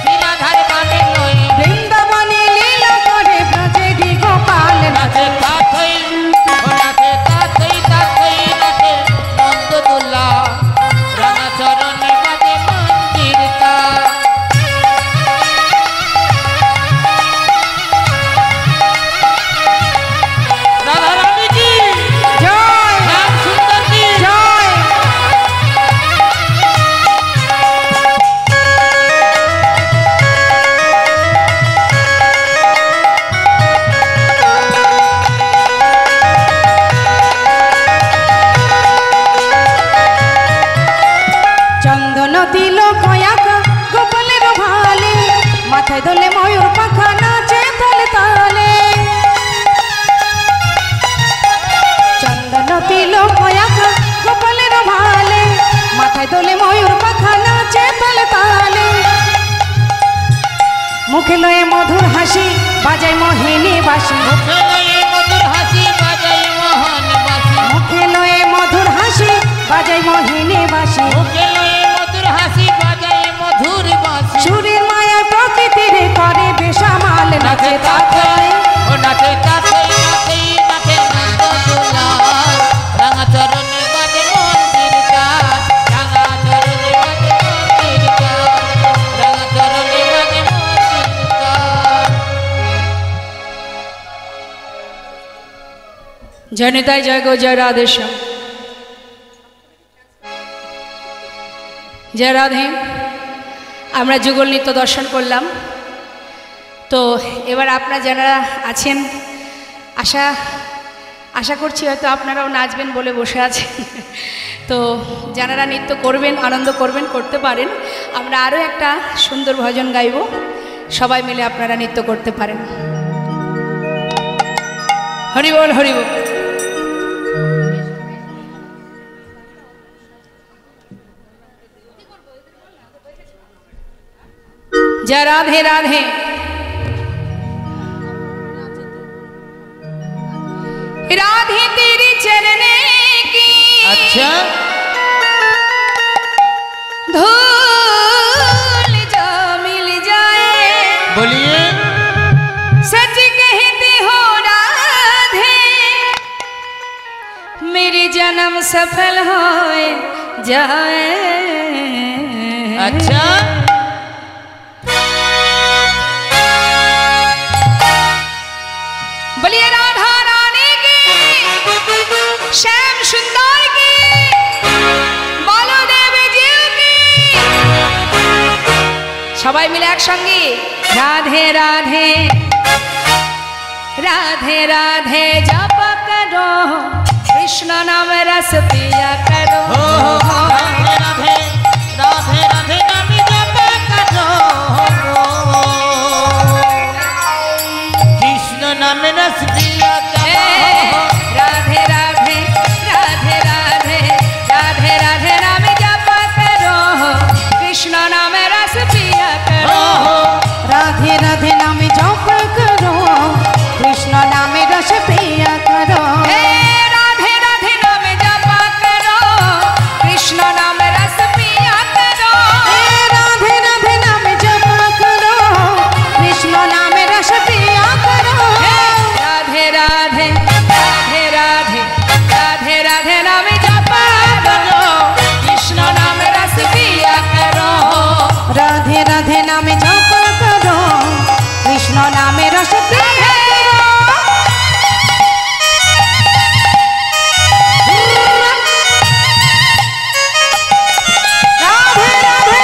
শিরাধারে বামে লয়ে। বৃন্দাবনে লীলা করে ব্রজেরি গোপাল। নাচে তাথই নাচে নন্দদুলা, রাঙা চরণে বাজে মঞ্জির তার। ময়ূর পাখা নাচে তালে তালে চন্দন তিলক আঁকা গোপালের ভালে মাথায় দোলে ময়ূর পাখা নাচে তালে তালে মুখে লয়ে মধুর হাসি বাজায় মোহিনী বাঁশি মুখে লয়ে মধুর হাসি বাজায় মোহন বাসি মুখে লয়ে মধুর হাসি বাজায় মোহিনী বাঁশি মুখে লয়ে মধুর হাসি বাজায় মধুর বাসি সুরের মায়া প্রকৃতির করে বেসামাল নাচে তাকায় ও নাচে কাছে নাচে নাচে নন্দ দোলা রাঙা চরণে বাজে মন্দির গান রাঙা চরণে বাজে মন্দির গান রাঙা চরণে বাজে মন্দির গান জনিতাই জয় গো জয় রাধেশ্যাম জয় রাধে। আমরা যুগল নৃত্য দর্শন করলাম। তো এবার আপনারা যারা আছেন আশা করছি হয়তো আপনারাও নাচবেন বলে বসে আছেন। তো যারা নৃত্য করবেন আনন্দ করবেন করতে পারেন। আমরা আরও একটা সুন্দর ভজন গাইব, সবাই মিলে আপনারা নৃত্য করতে পারেন। হরি বল হরি বল। जय राधे राधे। राधे तेरी चरने की अच्छा धूल जो मिल जाए बोलिए सच कहते हो राधे मेरे जन्म सफल हो जाए। अच्छा बोलिए राधा रानी की, श्याम सुंदर की, बालो देवी जी की। সবাই মিলে একসঙ্গে রাধে রাধে রাধে রাধে জপ করো কৃষ্ণ নাম রস পিয়া করো। राधे राधे राधे राधे नाम जप करो कृष्ण नाम रस पिया करो राधे राधे राधे राधे राधे राधे नाम जप करो कृष्ण नाम रस पिया करो। राधे राधे नाम जप करो कृष्ण नाम रस पिया करो। हे राधे राधे नाम जप करो कृष्ण नाम रस पिया करो। राधे राधे नाम जप करो कृष्ण नाम रस पिया करो। राधे राधे राधे राधे राधे राधे नाम जप करो कृष्ण नाम रस पिया करो। राधे राधे नाम जप करो कृष्ण नाम रस पिया करो। राधे राधे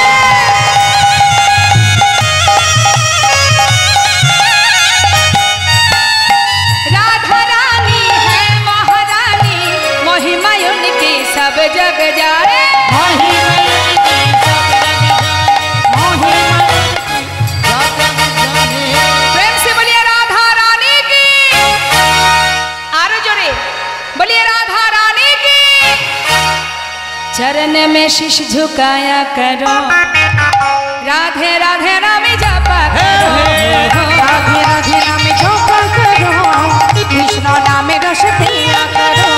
राधा रानी है महारानी महिमा उनकी सब जग जाए। प्रेम से बोलिए राधा रानी की, आरो जोरे बोलिए राधा रानी की। चरण में शीश झुकाया करो राधे राधे नाम जपा करो। राधे राधे नाम जप करो कृष्ण नाम रस पिया करो।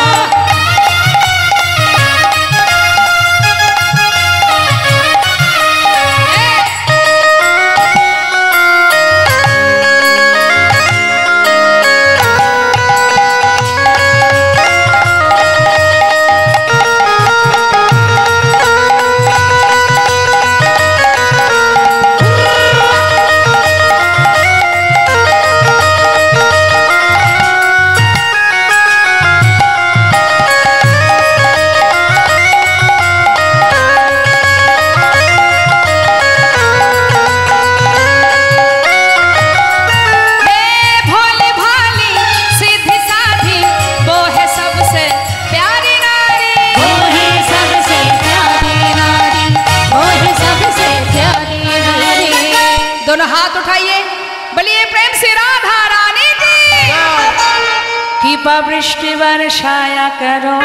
कृपा वृष्टि वर्षाया करो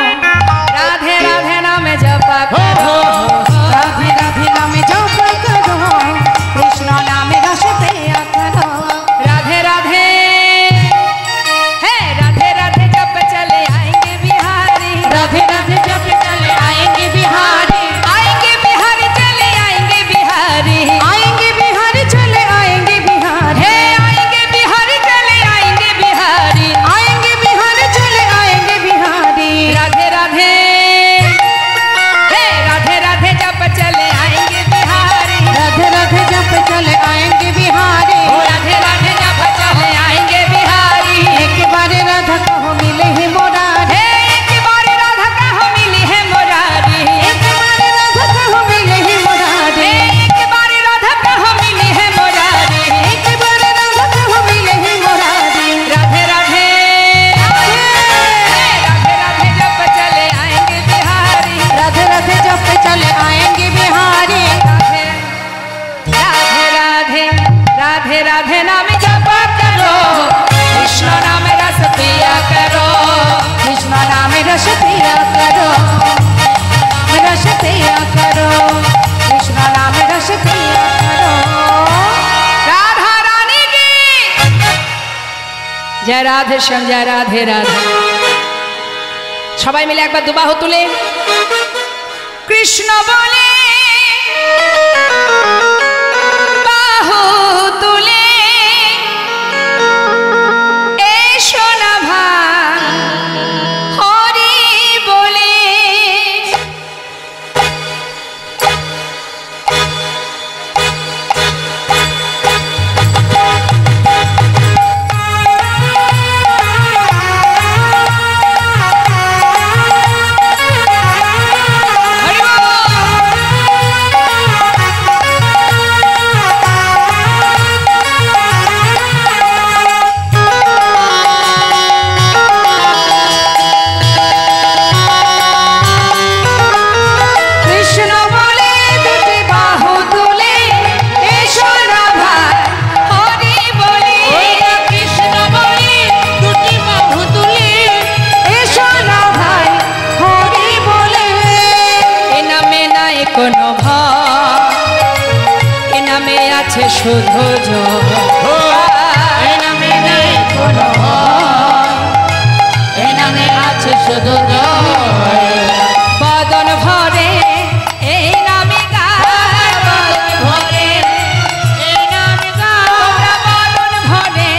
राधे राधे नाम जपा करो राधे राधे नाम जप करो कृष्ण नाम रस पिया करो राधे राधे है राधे राधे जप चले आएंगे बिहारी राधे राधे जप चले आएंगे बिहारी चले आएंगे बिहारी आएंगे बिहारी चले आएंगे बिहारी हे आएंगे बिहारी चले आएंगे बिहारी आएंगे बिहारी चले आएंगे बिहारी राधे राधे हे राधे राधे जप चले आएंगे बिहारी राधे राधे जप चले आएंगे बिहारी ओ राधे राधे जप चले आएंगे बिहारी एक बार राधा कहो मिले ही मुरारी हे एक बार राधा कहो मिली है मुरारी एक बार राधा कहो मिले ही मुरारी एक बार राधा कहो मिली है मुरारी एक बार राधा कहो मिले ही मुरारी राधे राधे राधे राधे जप चले आएंगे बिहारी राधे राधे जप चले आएंगे बिहारी राधे राधे राधे राधे नाम जप करो कृष्ण नाम रस पिया करो कृष्ण नाम रस पिया करो रस पिया करो कृष्ण नाम रस पिया करो राधा रानी की जय राधे श्याम जय राधे राधे সবাই মিলে একবার দুবাহু তুলে কৃষ্ণ বলে বাহু তুলে এসো না ভাই হরি বলে হরি কৃষ্ণ বলে দুটি বাহু তুলে এসো না ভাই হরি বলে কৃষ্ণ বলে দুটি বাহু তুলে এসো না ভাই হরি বলে এ নামে নাই কোনো ভয় এ নামে আছে শুধু জয় এ নামে নাই কোনো ভয়, এ নামে আছে শুধু জয়। বদন ভরে এই নামে গায় বদন ভরে এই নামে গাও, তোমরা বদন ভরে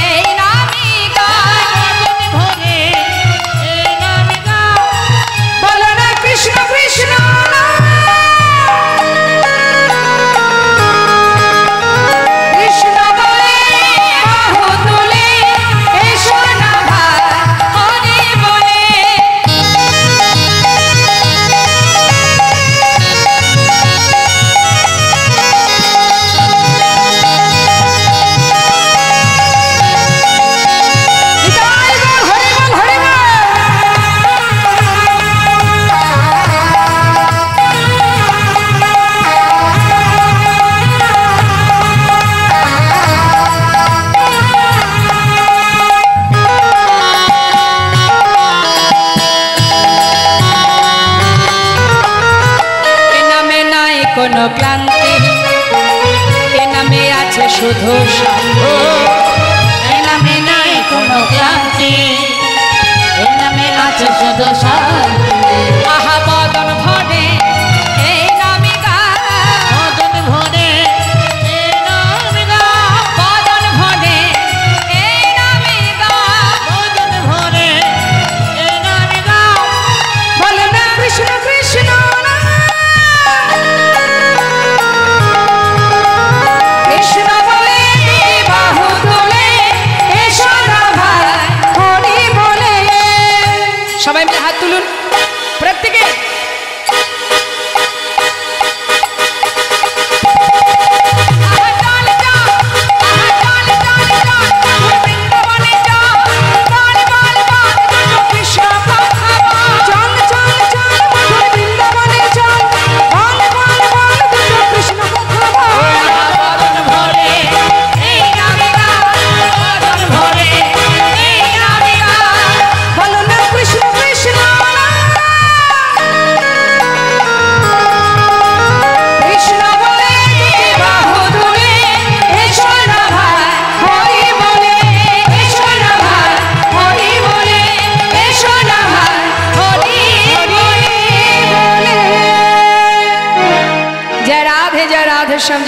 এই নামে গায় বদন ভরে এই নামে গাও। বলো না কৃষ্ণ কৃষ্ণ কৃষ্ণ বলে বাহু তুলে এসো না ভাই হরি বলে জয় বল হরি বল হরি এ নামে নাই কোনো ক্লান্তি এ নামে আছে শুধু শান্তি এই নামে নাই কোনো ক্লান্তি, এই নামে আছে শুধু শান্তি। আহা বদন ভরে এই নামে গায় বদন ভরে এই নামে গাও, বদন ভরে এই নামে গায় বদন ভরে এই নামে গাও। বলো না কৃষ্ণ কৃষ্ণ কৃষ্ণ বলে দুটি বাহু তুলে এসো না ভাই হরি বলে সবাই মিলে হাত তুলুন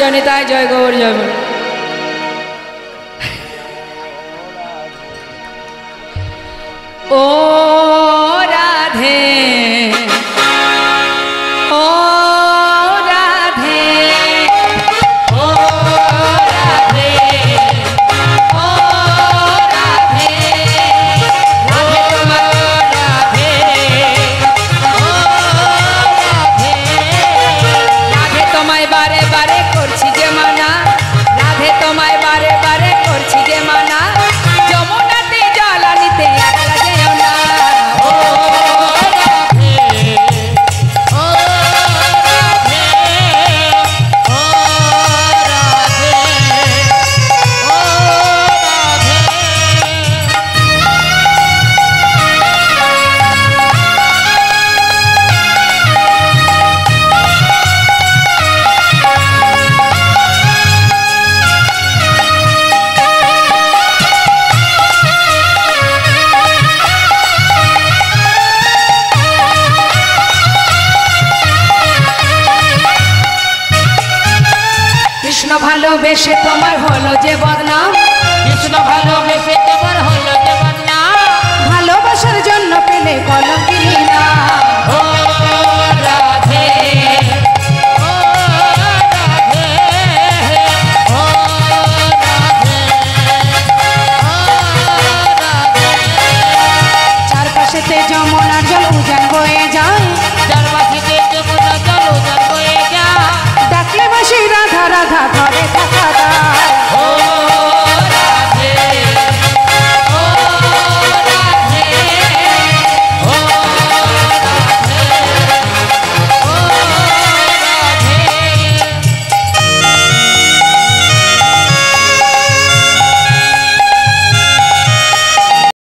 জয় নিতাই জয় গৌর জয় বল। ও রাধে ও রাধে ও রাধে ও রাধে রাধে তোমার রাধে ও রাধে রাধে তোমায় বারে বারে করছি যে মানা রাধে তোমায় বারে বারে করছি যে মানা যমুনাতে জল আনিতে একলা যেও না ও রাধে ও রাধে ও রাধে ও রাধে কৃষ্ণ ভালোবেসে তোমার হলো যে বদনাম